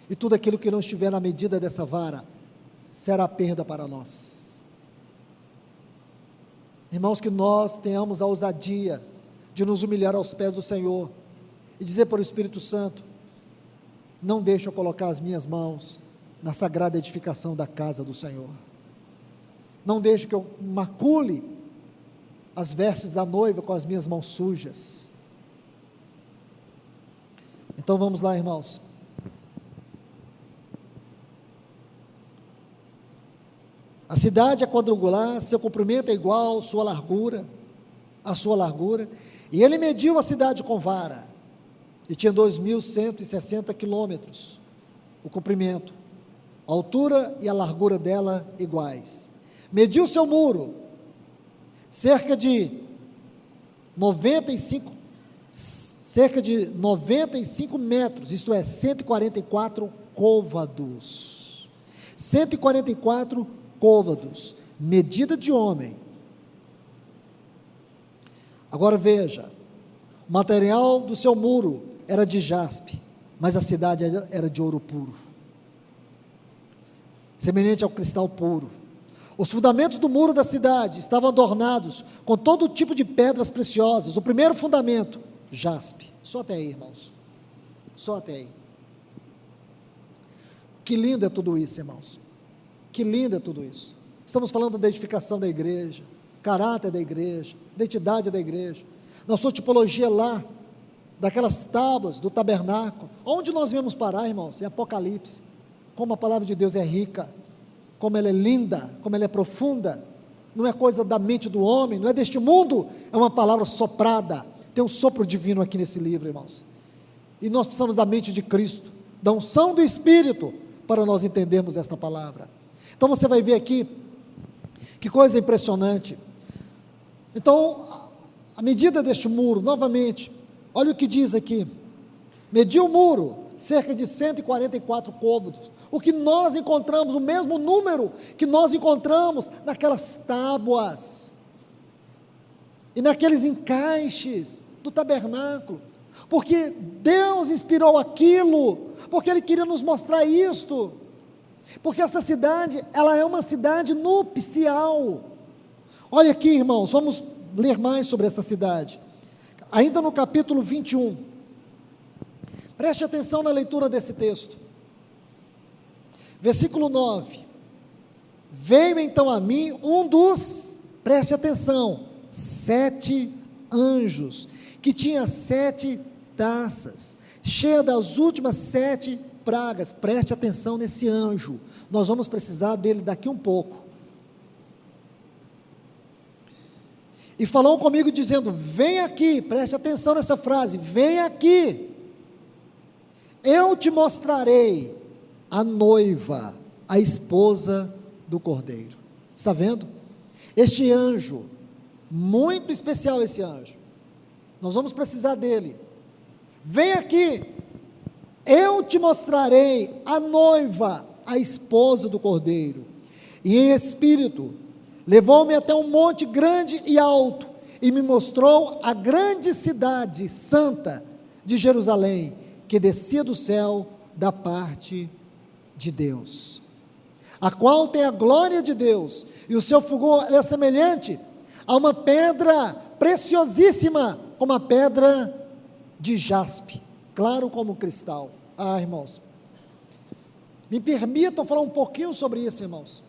e tudo aquilo que não estiver na medida dessa vara, será perda para nós. Irmãos, que nós tenhamos a ousadia de nos humilhar aos pés do Senhor, e dizer para o Espírito Santo, não deixe eu colocar as minhas mãos na sagrada edificação da casa do Senhor, não deixe que eu macule as vestes da noiva com as minhas mãos sujas. Então vamos lá, irmãos, a cidade é quadrangular, seu comprimento é igual, a sua largura, e ele mediu a cidade com vara, e tinha 2.160 quilômetros, o comprimento, a altura e a largura dela iguais. Mediu seu muro, cerca de 95 metros, isto é, 144 côvados, 144 côvados, medida de homem. Agora veja, o material do seu muro era de jaspe, mas a cidade era de ouro puro, semelhante ao cristal puro. Os fundamentos do muro da cidade estavam adornados com todo tipo de pedras preciosas. O primeiro fundamento, jaspe. Só até aí, irmãos, só até aí. Que lindo é tudo isso, irmãos, que lindo é tudo isso. Estamos falando da edificação da igreja, caráter da igreja, identidade da igreja, na sua tipologia lá, daquelas tábuas do tabernáculo, onde nós viemos parar, irmãos? Em Apocalipse, como a palavra de Deus é rica, como ela é linda, como ela é profunda, não é coisa da mente do homem, não é deste mundo, é uma palavra soprada, tem um sopro divino aqui nesse livro, irmãos, e nós precisamos da mente de Cristo, da unção do Espírito, para nós entendermos esta palavra. Então você vai ver aqui, que coisa impressionante. Então, a medida deste muro, novamente, olha o que diz aqui, mediu o muro, cerca de 144 côvados, o que nós encontramos, o mesmo número que nós encontramos naquelas tábuas, e naqueles encaixes do tabernáculo, porque Deus inspirou aquilo, porque Ele queria nos mostrar isto, porque essa cidade, ela é uma cidade nupcial. Olha aqui, irmãos, vamos ler mais sobre essa cidade, ainda no capítulo 21, preste atenção na leitura desse texto, versículo 9, veio então a mim um dos, preste atenção, 7 anjos, que tinha 7 taças, cheia das últimas 7 pragas, preste atenção nesse anjo, nós vamos precisar dele daqui um pouco, e falou comigo dizendo, vem aqui, preste atenção nessa frase, vem aqui, eu te mostrarei a noiva, a esposa do Cordeiro. Está vendo? Este anjo, muito especial esse anjo, nós vamos precisar dele, vem aqui, eu te mostrarei a noiva, a esposa do Cordeiro. E em espírito, levou-me até um monte grande e alto, e me mostrou a grande cidade santa de Jerusalém, que descia do céu da parte de Deus, a qual tem a glória de Deus, e o seu fulgor é semelhante a uma pedra preciosíssima, como a pedra de jaspe, claro como cristal. Irmãos, me permitam falar um pouquinho sobre isso, irmãos,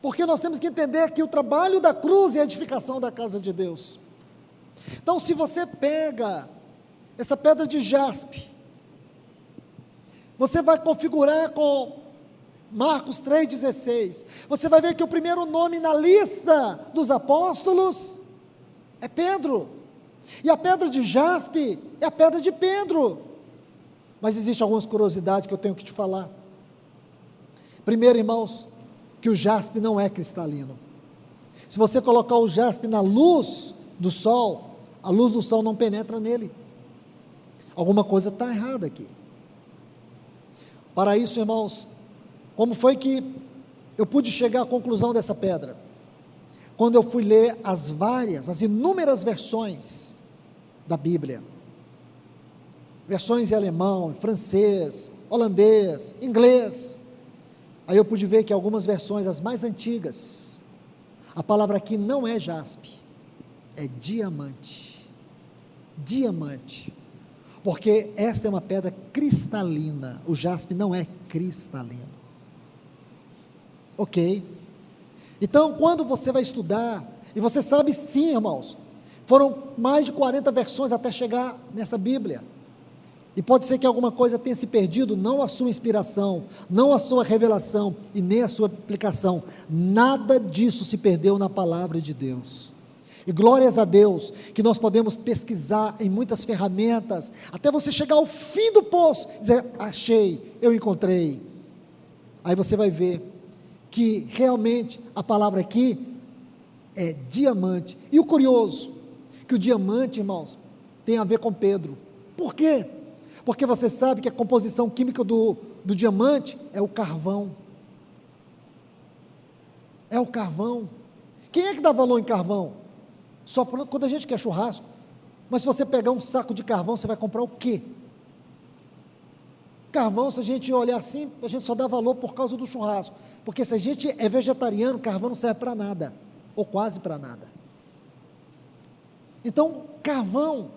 porque nós temos que entender que o trabalho da cruz é a edificação da casa de Deus. Então, se você pega essa pedra de jaspe, você vai configurar com Marcos 3,16, você vai ver que o primeiro nome na lista dos apóstolos é Pedro, e a pedra de jaspe é a pedra de Pedro. Mas existem algumas curiosidades que eu tenho que te falar. Primeiro, irmãos, que o jaspe não é cristalino. Se você colocar o jaspe na luz do sol, a luz do sol não penetra nele. Alguma coisa está errada aqui. Para isso, irmãos, como foi que eu pude chegar à conclusão dessa pedra? Quando eu fui ler as inúmeras versões da Bíblia, versões em alemão, francês, holandês, inglês, aí eu pude ver que algumas versões, as mais antigas, a palavra aqui não é jaspe, é diamante, porque esta é uma pedra cristalina, o jaspe não é cristalino, ok? Então, quando você vai estudar, e você sabe sim, irmãos, foram mais de 40 versões até chegar nessa Bíblia, e pode ser que alguma coisa tenha se perdido, não a sua inspiração, não a sua revelação, e nem a sua aplicação, nada disso se perdeu na palavra de Deus, e glórias a Deus, que nós podemos pesquisar em muitas ferramentas, até você chegar ao fim do poço, dizer, achei, eu encontrei, aí você vai ver, que realmente a palavra aqui é diamante, e o curioso, que o diamante, irmãos, tem a ver com Pedro. Por quê? Porque você sabe que a composição química do diamante é o carvão, quem é que dá valor em carvão? Só quando a gente quer churrasco, mas se você pegar um saco de carvão, você vai comprar o quê? Carvão, se a gente olhar assim, a gente só dá valor por causa do churrasco, porque se a gente é vegetariano, carvão não serve para nada, ou quase para nada. Então, carvão,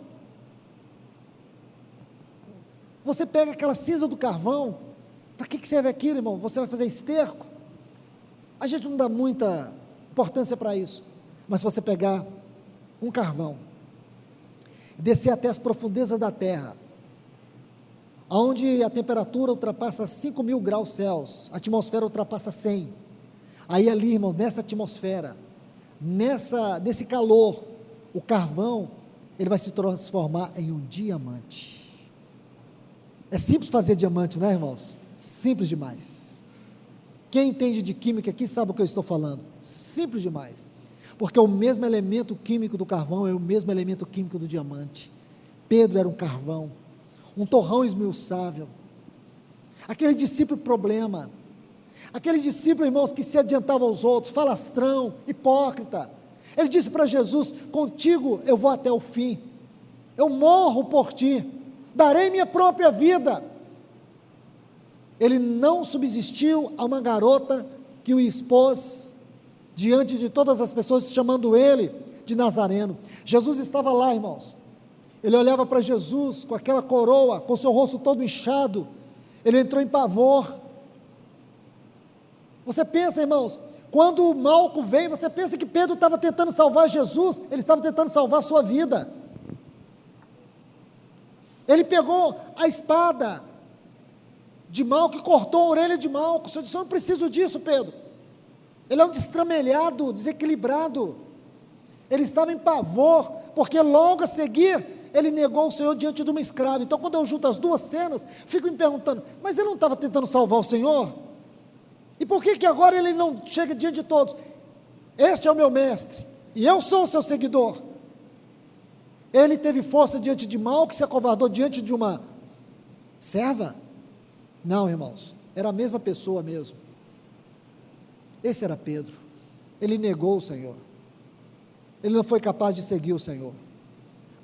você pega aquela cinza do carvão, para que serve aquilo, irmão? Você vai fazer esterco? A gente não dá muita importância para isso, mas se você pegar um carvão, descer até as profundezas da terra, onde a temperatura ultrapassa 5.000 graus Celsius, a atmosfera ultrapassa 100, aí ali, irmãos, nessa atmosfera, nesse calor, o carvão, ele vai se transformar em um diamante. É simples fazer diamante, não é, irmãos? Simples demais. Quem entende de química aqui sabe o que eu estou falando, simples demais, porque o mesmo elemento químico do carvão é o mesmo elemento químico do diamante. Pedro era um carvão, um torrão esmiuçável, aquele discípulo problema, aquele discípulo, irmãos, que se adiantava aos outros, falastrão, hipócrita. Ele disse para Jesus, contigo eu vou até o fim, eu morro por ti, darei minha própria vida. Ele não subsistiu a uma garota que o expôs diante de todas as pessoas, chamando ele de Nazareno. Jesus estava lá, irmãos, ele olhava para Jesus com aquela coroa, com seu rosto todo inchado, ele entrou em pavor. Você pensa, irmãos, quando o Malco vem, você pensa que Pedro estava tentando salvar Jesus, ele estava tentando salvar a sua vida. Ele pegou a espada de Malco e cortou a orelha de Malco. O Senhor disse, eu não preciso disso, Pedro. Ele é um destramelhado, desequilibrado, ele estava em pavor, porque logo a seguir, ele negou o Senhor diante de uma escrava. Então, quando eu junto as duas cenas, fico me perguntando, mas ele não estava tentando salvar o Senhor? E por que agora ele não chega diante de todos? Este é o meu mestre, e eu sou o seu seguidor. Ele teve força diante de mal, que se acovardou diante de uma serva? Não, irmãos, era a mesma pessoa mesmo. Esse era Pedro. Ele negou o Senhor. Ele não foi capaz de seguir o Senhor.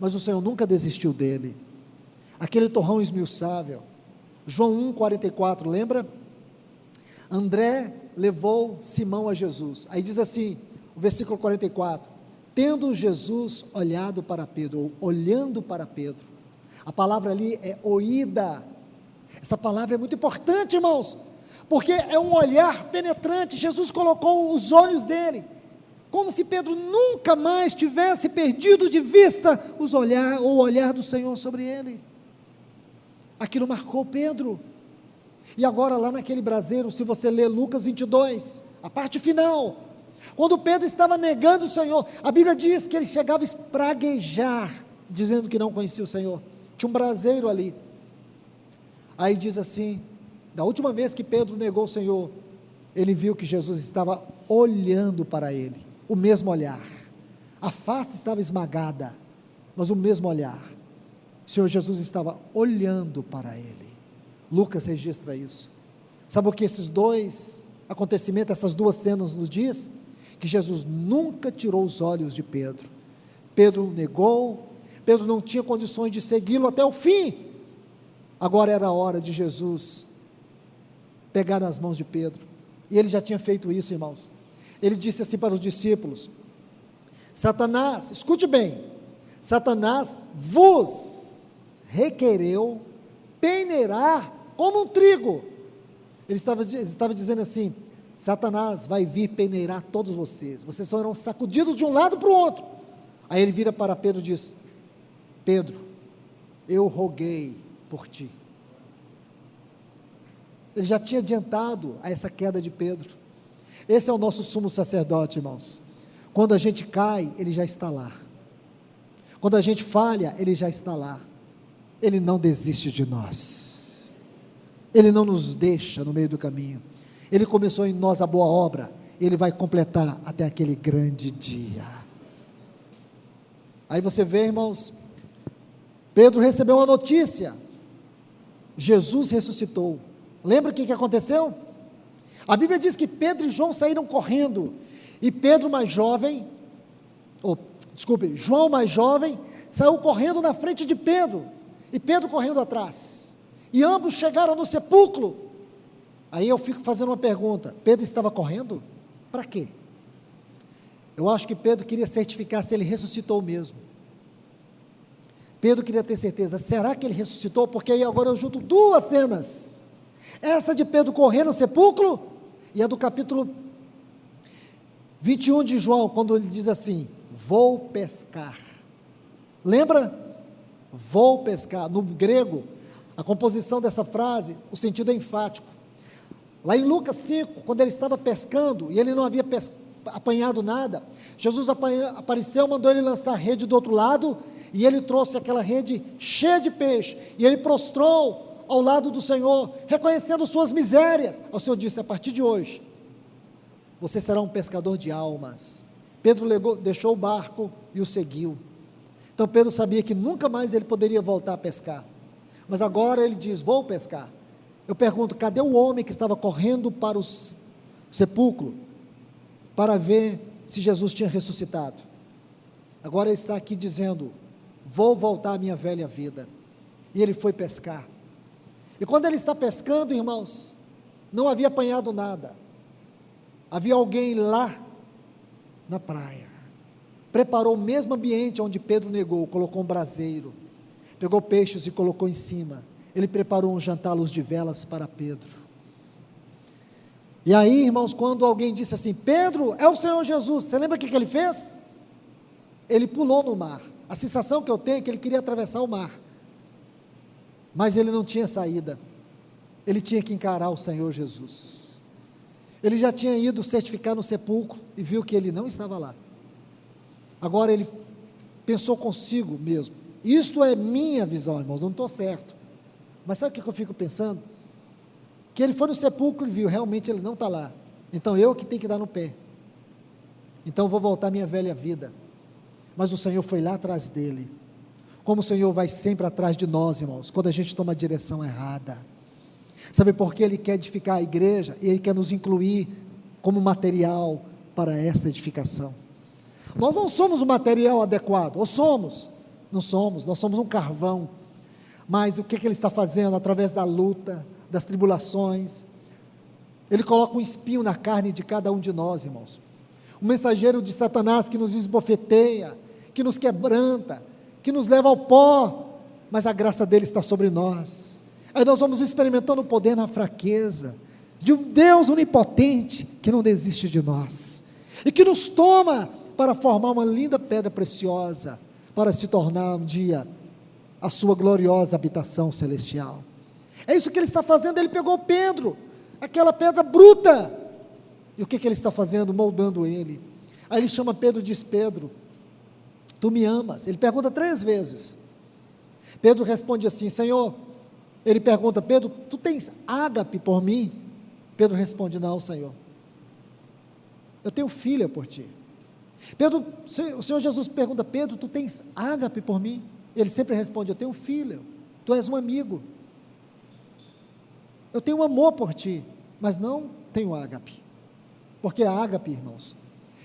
Mas o Senhor nunca desistiu dele. Aquele torrão esmiuçável. João 1,44, lembra? André levou Simão a Jesus. Aí diz assim, o versículo 44, tendo Jesus olhado para Pedro, ou olhando para Pedro, a palavra ali é oída. Essa palavra é muito importante, irmãos, porque é um olhar penetrante. Jesus colocou os olhos dele, como se Pedro nunca mais tivesse perdido de vista o olhar do Senhor sobre ele. Aquilo marcou Pedro. E agora lá naquele braseiro, se você ler Lucas 22, a parte final, quando Pedro estava negando o Senhor, a Bíblia diz que ele chegava a espraguejar, dizendo que não conhecia o Senhor. Tinha um braseiro ali. Aí diz assim, da última vez que Pedro negou o Senhor, ele viu que Jesus estava olhando para ele, o mesmo olhar. A face estava esmagada, mas o mesmo olhar. O Senhor Jesus estava olhando para ele. Lucas registra isso. Sabe o que esses dois acontecimentos, essas duas cenas nos diz? Que Jesus nunca tirou os olhos de Pedro. Pedro negou, Pedro não tinha condições de segui-lo até o fim. Agora era a hora de Jesus pegar nas mãos de Pedro. E ele já tinha feito isso, irmãos. Ele disse assim para os discípulos: Satanás, escute bem, Satanás vos requereu peneirar como um trigo. Ele estava dizendo assim: Satanás vai vir peneirar todos vocês serão sacudidos de um lado para o outro. Aí ele vira para Pedro e diz: Pedro, eu roguei por ti. Ele já tinha adiantado a essa queda de Pedro. Esse é o nosso sumo sacerdote, irmãos. Quando a gente cai, ele já está lá. Quando a gente falha, ele já está lá. Ele não desiste de nós. Ele não nos deixa no meio do caminho. Ele começou em nós a boa obra, ele vai completar até aquele grande dia. Aí você vê, irmãos, Pedro recebeu uma notícia: Jesus ressuscitou. Lembra o que aconteceu? A Bíblia diz que Pedro e João saíram correndo, e João mais jovem, saiu correndo na frente de Pedro, e Pedro correndo atrás, e ambos chegaram no sepulcro. Aí eu fico fazendo uma pergunta: Pedro estava correndo? Para quê? Eu acho que Pedro queria certificar se ele ressuscitou mesmo. Pedro queria ter certeza, será que ele ressuscitou? Porque aí agora eu junto duas cenas, essa de Pedro correndo no sepulcro, e a do capítulo 21 de João, quando ele diz assim: vou pescar. Lembra? Vou pescar. No grego, a composição dessa frase, o sentido é enfático. Lá em Lucas 5, quando ele estava pescando, e ele não havia apanhado nada, Jesus apareceu, mandou ele lançar a rede do outro lado, e ele trouxe aquela rede cheia de peixe, e ele prostrou ao lado do Senhor, reconhecendo suas misérias. O Senhor disse: a partir de hoje, você será um pescador de almas. Pedro deixou o barco e o seguiu. Então Pedro sabia que nunca mais ele poderia voltar a pescar, mas agora ele diz: vou pescar. Eu pergunto, cadê o homem que estava correndo para o sepulcro, para ver se Jesus tinha ressuscitado? Agora ele está aqui dizendo: vou voltar à minha velha vida. E ele foi pescar. E quando ele está pescando, irmãos, não havia apanhado nada. Havia alguém lá na praia, preparou o mesmo ambiente onde Pedro negou, colocou um braseiro, pegou peixes e colocou em cima. Ele preparou um jantar à luz de velas para Pedro. E aí, irmãos, quando alguém disse assim: Pedro, é o Senhor Jesus, você lembra o que ele fez? Ele pulou no mar. A sensação que eu tenho é que ele queria atravessar o mar, mas ele não tinha saída. Ele tinha que encarar o Senhor Jesus. Ele já tinha ido certificar no sepulcro e viu que ele não estava lá. Agora ele pensou consigo mesmo: isto é minha visão, irmãos, não estou certo. Mas sabe o que eu fico pensando? Que ele foi no sepulcro e viu, realmente ele não está lá. Então eu que tenho que dar no pé. Então eu vou voltar à minha velha vida. Mas o Senhor foi lá atrás dele. como o Senhor vai sempre atrás de nós, irmãos, quando a gente toma a direção errada. Sabe por que Ele quer edificar a igreja? E Ele quer nos incluir como material para esta edificação. Nós não somos o material adequado, ou somos? Não somos, nós somos um carvão. Mas o que Ele está fazendo? Através da luta, das tribulações, Ele coloca um espinho na carne de cada um de nós, irmãos. Um mensageiro de Satanás que nos esbofeteia, que nos quebranta, que nos leva ao pó, mas a graça dele está sobre nós. Aí nós vamos experimentando o poder na fraqueza, de um Deus onipotente, que não desiste de nós, e que nos toma para formar uma linda pedra preciosa, para se tornar um dia a sua gloriosa habitação celestial. É isso que Ele está fazendo. Ele pegou Pedro, aquela pedra bruta, e o que Ele está fazendo? Moldando ele. Aí Ele chama Pedro e diz: Pedro, tu me amas? Ele pergunta 3 vezes. Pedro responde assim: Senhor. Ele pergunta: Pedro, tu tens ágape por mim? Pedro responde: não, Senhor, eu tenho filha por ti. Pedro, o Senhor Jesus pergunta: Pedro, tu tens ágape por mim? Ele sempre responde: eu tenho filha, tu és um amigo, eu tenho amor por ti, mas não tenho ágape. Porque a ágape, irmãos,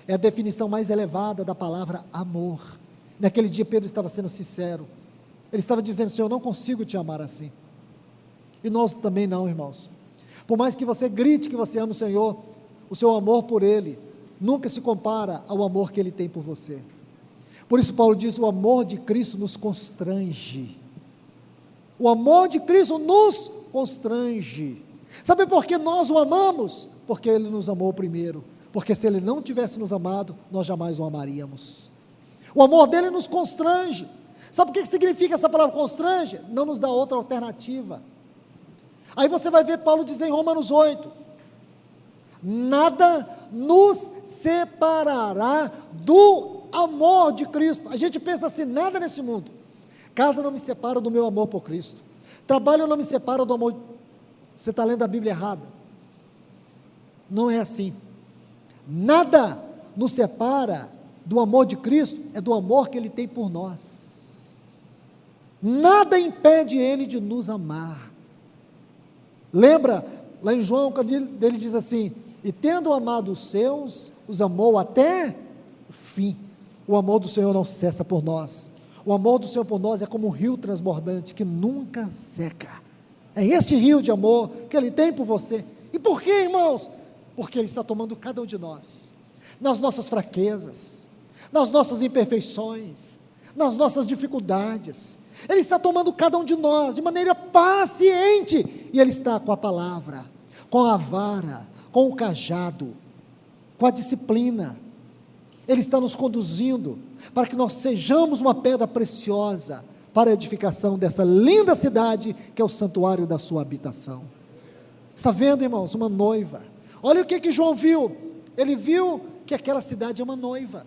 é a definição mais elevada da palavra amor. Naquele dia Pedro estava sendo sincero, ele estava dizendo: Senhor, eu não consigo te amar assim. E nós também não, irmãos. Por mais que você grite que você ama o Senhor, o seu amor por Ele nunca se compara ao amor que Ele tem por você. Por isso Paulo diz: o amor de Cristo nos constrange. O amor de Cristo nos constrange. Sabe por que nós o amamos? Porque Ele nos amou primeiro. Porque se Ele não tivesse nos amado, nós jamais o amaríamos. O amor dele nos constrange. Sabe o que significa essa palavra constrange? Não nos dá outra alternativa. Aí você vai ver Paulo dizer em Romanos 8: nada nos separará do amor de Cristo. A gente pensa assim: nada nesse mundo. Casa não me separa do meu amor por Cristo. Trabalho não me separa do amor. Você está lendo a Bíblia errada. Não é assim. Nada nos separa do amor de Cristo, é do amor que Ele tem por nós. Nada impede Ele de nos amar. Lembra, lá em João, quando ele diz assim: e tendo amado os seus, os amou até o fim. O amor do Senhor não cessa por nós. O amor do Senhor por nós é como um rio transbordante, que nunca seca. É esse rio de amor que Ele tem por você. E por quê, irmãos? Porque Ele está tomando cada um de nós, nas nossas fraquezas, nas nossas imperfeições, nas nossas dificuldades. Ele está tomando cada um de nós de maneira paciente, e Ele está com a palavra, com a vara, com o cajado, com a disciplina. Ele está nos conduzindo para que nós sejamos uma pedra preciosa para a edificação desta linda cidade que é o santuário da sua habitação. Está vendo, irmãos, uma noiva? Olha o que João viu. Ele viu que aquela cidade é uma noiva.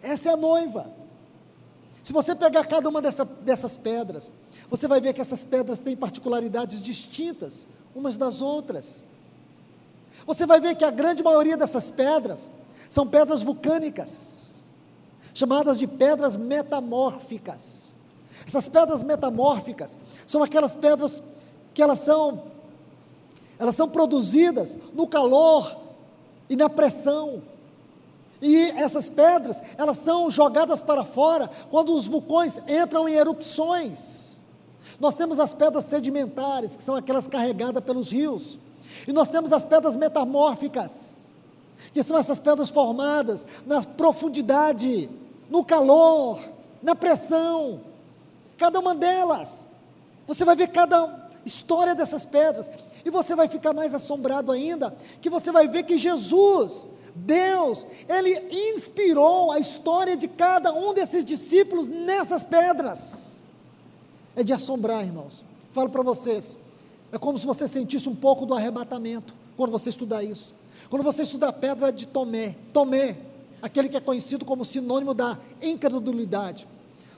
Essa é a noiva. Se você pegar cada uma dessas pedras, você vai ver que essas pedras têm particularidades distintas umas das outras. Você vai ver que a grande maioria dessas pedras são pedras vulcânicas, chamadas de pedras metamórficas. Essas pedras metamórficas são aquelas pedras que elas são produzidas no calor e na pressão. E essas pedras, elas são jogadas para fora quando os vulcões entram em erupções. Nós temos as pedras sedimentares, que são aquelas carregadas pelos rios, e nós temos as pedras metamórficas, que são essas pedras formadas na profundidade, no calor, na pressão. Cada uma delas, você vai ver cada história dessas pedras, e você vai ficar mais assombrado ainda, que você vai ver que Jesus, Deus, Ele inspirou a história de cada um desses discípulos nessas pedras. É de assombrar, irmãos. Falo para vocês, é como se você sentisse um pouco do arrebatamento, quando você estudar isso. Quando você estudar a pedra de Tomé, aquele que é conhecido como sinônimo da incredulidade.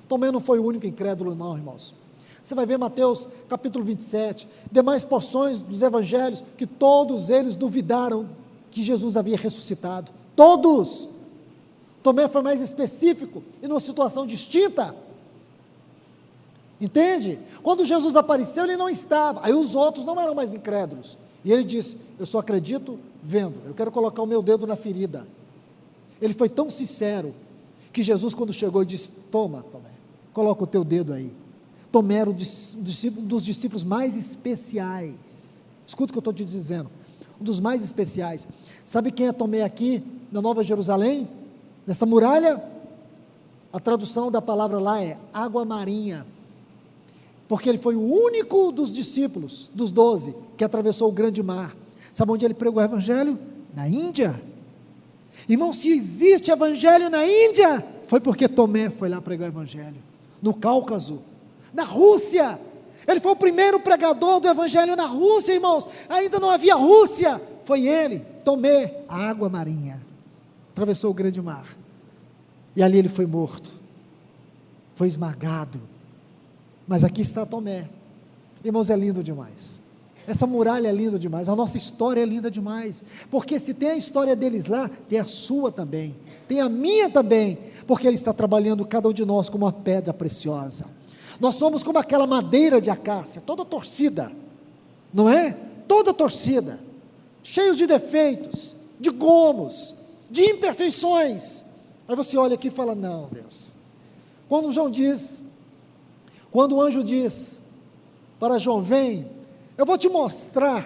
Tomé não foi o único incrédulo não, irmãos. Você vai ver Mateus capítulo 27, demais porções dos evangelhos, que todos eles duvidaram que Jesus havia ressuscitado. Todos. Tomé foi mais específico e numa situação distinta. Entende? Quando Jesus apareceu, ele não estava. Aí os outros não eram mais incrédulos. E ele disse: eu só acredito vendo. Eu quero colocar o meu dedo na ferida. Ele foi tão sincero que Jesus, quando chegou, disse: toma, Tomé, coloca o teu dedo aí. Tomé era um dos discípulos mais especiais. Escuta o que eu estou te dizendo. Um dos mais especiais. Sabe quem é Tomé aqui na Nova Jerusalém? Nessa muralha? A tradução da palavra lá é água marinha. Porque ele foi o único dos discípulos, dos 12, que atravessou o grande mar. Sabe onde ele pregou o evangelho? Na Índia. Irmão, se existe evangelho na Índia, foi porque Tomé foi lá pregar o evangelho. No Cáucaso, na Rússia. Ele foi o primeiro pregador do evangelho na Rússia, irmãos. Ainda não havia Rússia. Foi ele, Tomé, a água marinha. Atravessou o grande mar. E ali ele foi morto. Foi esmagado. Mas aqui está Tomé. Irmãos, é lindo demais. Essa muralha é linda demais. A nossa história é linda demais. Porque se tem a história deles lá, tem a sua também. Tem a minha também. Porque Ele está trabalhando cada um de nós como uma pedra preciosa. Nós somos como aquela madeira de acácia, toda torcida. Não é? Toda torcida. Cheios de defeitos, de gomos, de imperfeições. Aí você olha aqui e fala: não, Deus. Quando o anjo diz para João: vem, eu vou te mostrar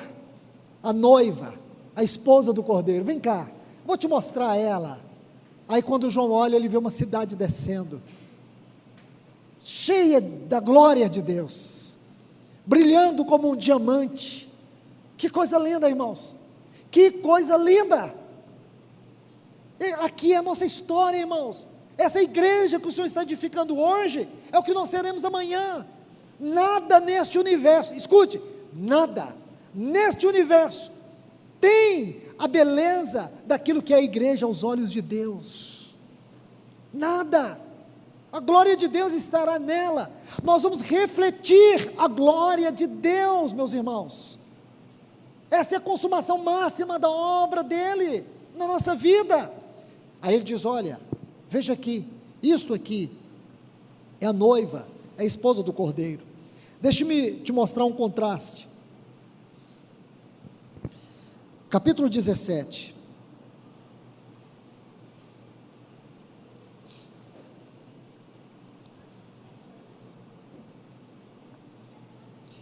a noiva, a esposa do cordeiro, vem cá, vou te mostrar ela. Aí quando João olha, ele vê uma cidade descendo, cheia da glória de Deus, brilhando como um diamante. Que coisa linda, irmãos, que coisa linda. Aqui é a nossa história, irmãos. Essa igreja que o Senhor está edificando hoje, é o que nós seremos amanhã. Nada neste universo, escute, nada neste universo tem a beleza daquilo que é a igreja aos olhos de Deus. Nada. A glória de Deus estará nela. Nós vamos refletir a glória de Deus, meus irmãos. Essa é a consumação máxima da obra dele na nossa vida. Aí ele diz: olha, veja aqui, isto aqui é a noiva, é a esposa do cordeiro. Deixe-me te mostrar um contraste. Capítulo 17.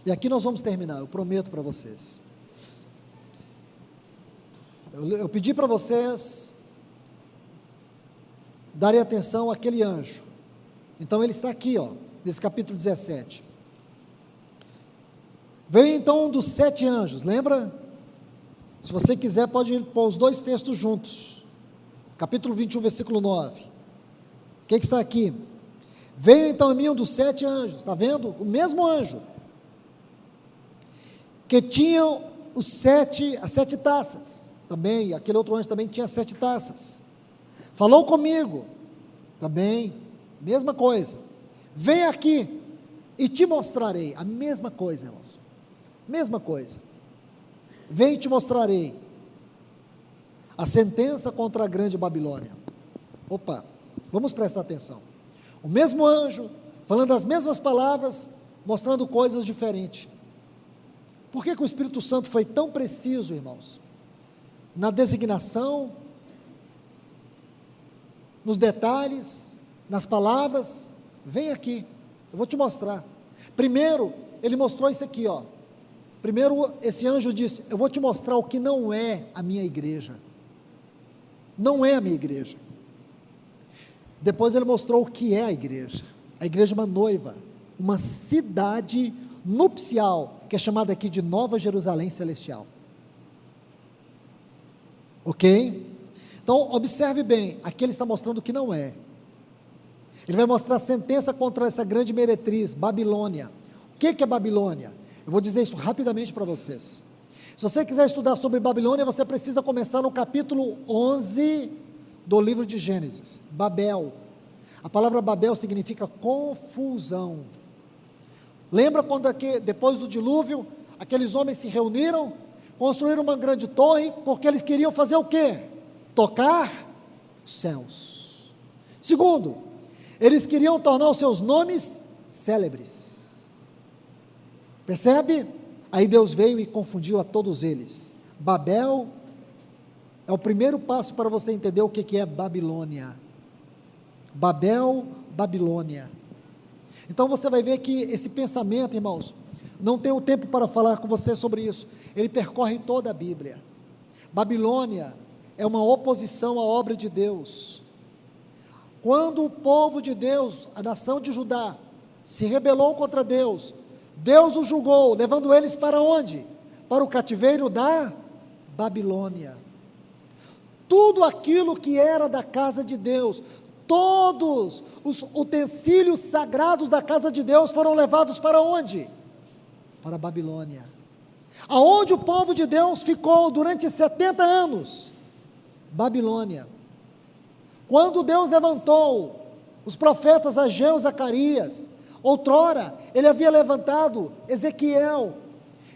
E aqui nós vamos terminar, eu prometo para vocês. Eu pedi para vocês darem atenção àquele anjo. Então ele está aqui, nesse capítulo 17. Veio então um dos 7 anjos, lembra? Se você quiser pode pôr os 2 textos juntos. Capítulo 21, versículo 9. O que está aqui? Veio então a mim um dos 7 anjos, está vendo? O mesmo anjo, que tinham as 7 taças. Também, aquele outro anjo também tinha 7 taças. Falou comigo, também, mesma coisa. Vem aqui e te mostrarei. A mesma coisa, irmãos. Mesma coisa. Vem e te mostrarei a sentença contra a grande Babilônia. Opa, vamos prestar atenção. O mesmo anjo, falando as mesmas palavras, mostrando coisas diferentes. Por que o Espírito Santo foi tão preciso, irmãos? Na designação, nos detalhes, nas palavras. Vem aqui, eu vou te mostrar. Primeiro, ele mostrou isso aqui, Primeiro, esse anjo disse: eu vou te mostrar o que não é a minha igreja. Não é a minha igreja. Depois ele mostrou o que é a igreja. A igreja é uma noiva, uma cidade nupcial, que é chamada aqui de Nova Jerusalém Celestial. Ok? Então, observe bem, aqui ele está mostrando o que não é. Ele vai mostrar a sentença contra essa grande meretriz, Babilônia. O que é Babilônia? Eu vou dizer isso rapidamente para vocês. Se você quiser estudar sobre Babilônia, você precisa começar no capítulo 11 do livro de Gênesis. Babel. A palavra Babel significa confusão. Lembra quando depois do dilúvio, aqueles homens se reuniram, construíram uma grande torre, porque eles queriam fazer o quê? Tocar os céus. Segundo, eles queriam tornar os seus nomes célebres. Percebe? Aí Deus veio e confundiu a todos eles. Babel é o primeiro passo para você entender o que é Babilônia. Babel, Babilônia. Então você vai ver que esse pensamento, irmãos, não tenho tempo para falar com você sobre isso, ele percorre toda a Bíblia. Babilônia é uma oposição à obra de Deus. Quando o povo de Deus, a nação de Judá, se rebelou contra Deus, Deus os julgou, levando eles para onde? Para o cativeiro da Babilônia. Tudo aquilo que era da casa de Deus, todos os utensílios sagrados da casa de Deus foram levados para onde? Para a Babilônia. Aonde o povo de Deus ficou durante 70 anos? Babilônia. Quando Deus levantou os profetas Ageu e Zacarias, outrora ele havia levantado Ezequiel.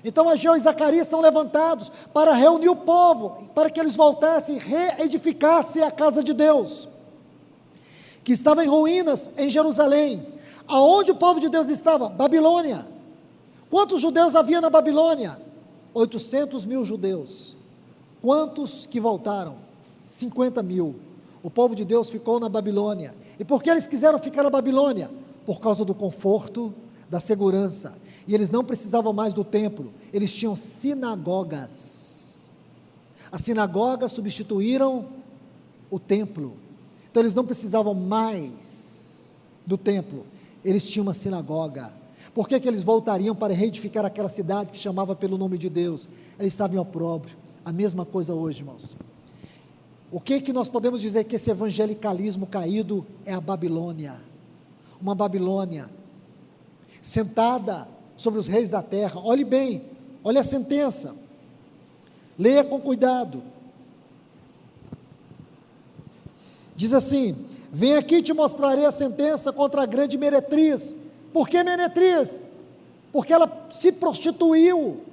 Então Ageu e Zacarias são levantados para reunir o povo, para que eles voltassem e reedificassem a casa de Deus, que estava em ruínas em Jerusalém. Aonde o povo de Deus estava? Babilônia. Quantos judeus havia na Babilônia? 800 mil judeus. Quantos que voltaram? 50 mil. O povo de Deus ficou na Babilônia. E por que eles quiseram ficar na Babilônia? Por causa do conforto, da segurança. E eles não precisavam mais do templo, eles tinham sinagogas. As sinagogas substituíram o templo. Então eles não precisavam mais do templo, eles tinham uma sinagoga. Por que eles voltariam para reedificar aquela cidade que chamava pelo nome de Deus? Eles estavam em opróbrio. A mesma coisa hoje, irmãos. O que nós podemos dizer que esse evangelicalismo caído é a Babilônia? Uma Babilônia sentada sobre os reis da terra. Olhe bem, olhe a sentença, leia com cuidado. Diz assim: vem aqui, te mostrarei a sentença contra a grande meretriz. Por que meretriz? Porque ela se prostituiu,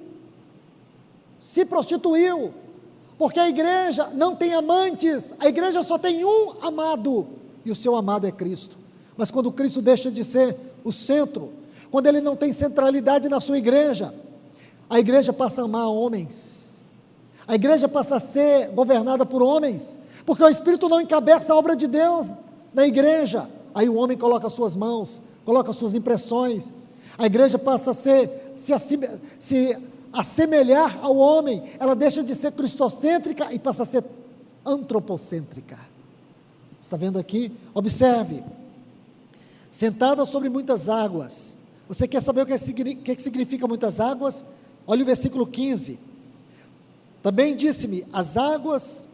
porque a igreja não tem amantes, a igreja só tem um amado, e o seu amado é Cristo. Mas quando Cristo deixa de ser o centro, quando ele não tem centralidade na sua igreja, a igreja passa a amar homens, a igreja passa a ser governada por homens, porque o Espírito não encabeça a obra de Deus na igreja. Aí o homem coloca as suas mãos, coloca as suas impressões, a igreja passa a se assemelhar ao homem, ela deixa de ser cristocêntrica e passa a ser antropocêntrica. Está vendo aqui? Observe, sentada sobre muitas águas. Você quer saber o que significa muitas águas? Olha o versículo 15, também disse-me, as águas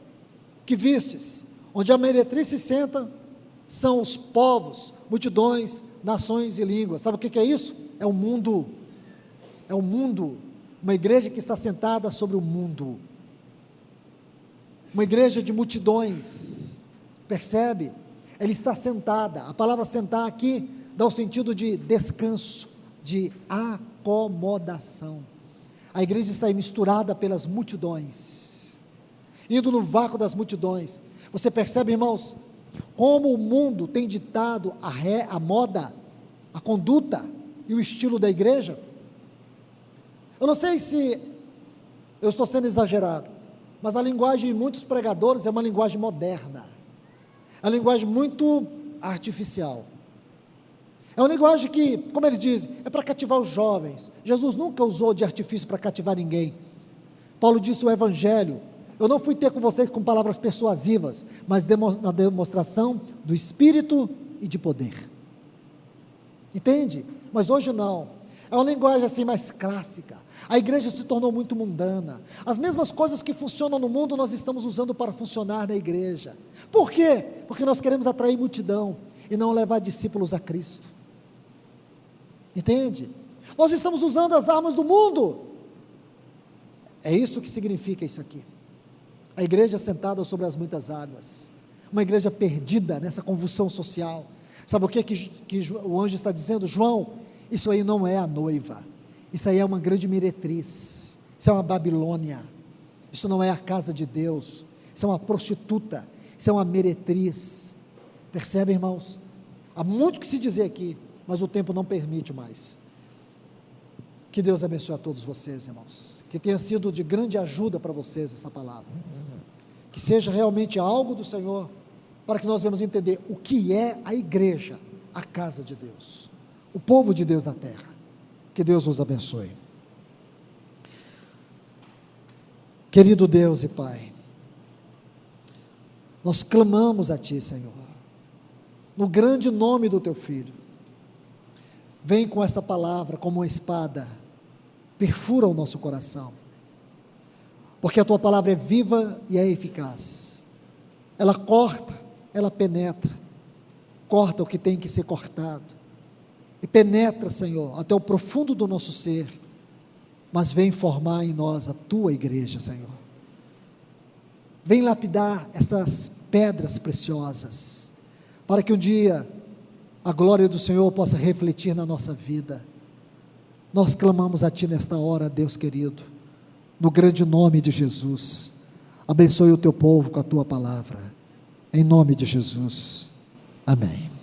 que vistes, onde a meretriz se senta, são os povos, multidões, nações e línguas. Sabe o que é isso? É o mundo, uma igreja que está sentada sobre o mundo, uma igreja de multidões, percebe? Ela está sentada, a palavra sentar aqui dá o sentido de descanso, de acomodação. A igreja está aí misturada pelas multidões, indo no vácuo das multidões. Você percebe, irmãos, como o mundo tem ditado a moda, a conduta e o estilo da igreja? Eu não sei se eu estou sendo exagerado, mas a linguagem de muitos pregadores é uma linguagem moderna, é uma linguagem muito artificial, é uma linguagem que, como ele diz, é para cativar os jovens. Jesus nunca usou de artifício para cativar ninguém. Paulo disse: o evangelho, eu não fui ter com vocês com palavras persuasivas, mas na demonstração do Espírito e de poder. Entende? Mas hoje não, é uma linguagem assim mais clássica. A igreja se tornou muito mundana, as mesmas coisas que funcionam no mundo, nós estamos usando para funcionar na igreja. Por quê? Porque nós queremos atrair multidão, e não levar discípulos a Cristo. Entende? Nós estamos usando as armas do mundo, é isso que significa isso aqui. A igreja sentada sobre as muitas águas, uma igreja perdida nessa convulsão social. Sabe o que o anjo está dizendo? João, isso aí não é a noiva, isso aí é uma grande meretriz, isso é uma Babilônia, isso não é a casa de Deus, isso é uma prostituta, isso é uma meretriz. Percebem, irmãos? Há muito que se dizer aqui, mas o tempo não permite mais. Que Deus abençoe a todos vocês, irmãos. Que tenha sido de grande ajuda para vocês essa palavra. Que seja realmente algo do Senhor, para que nós venhamos entender o que é a igreja, a casa de Deus, o povo de Deus na terra. Que Deus os abençoe. Querido Deus e Pai, nós clamamos a Ti, Senhor, no grande nome do Teu Filho. Vem com esta palavra como uma espada, perfura o nosso coração, porque a Tua palavra é viva e é eficaz. Ela corta, ela penetra, corta o que tem que ser cortado, e penetra, Senhor, até o profundo do nosso ser, mas vem formar em nós a Tua igreja, Senhor. Vem lapidar estas pedras preciosas, para que um dia a glória do Senhor possa refletir na nossa vida. Nós clamamos a Ti nesta hora, Deus querido, no grande nome de Jesus. Abençoe o Teu povo com a Tua palavra, em nome de Jesus, amém.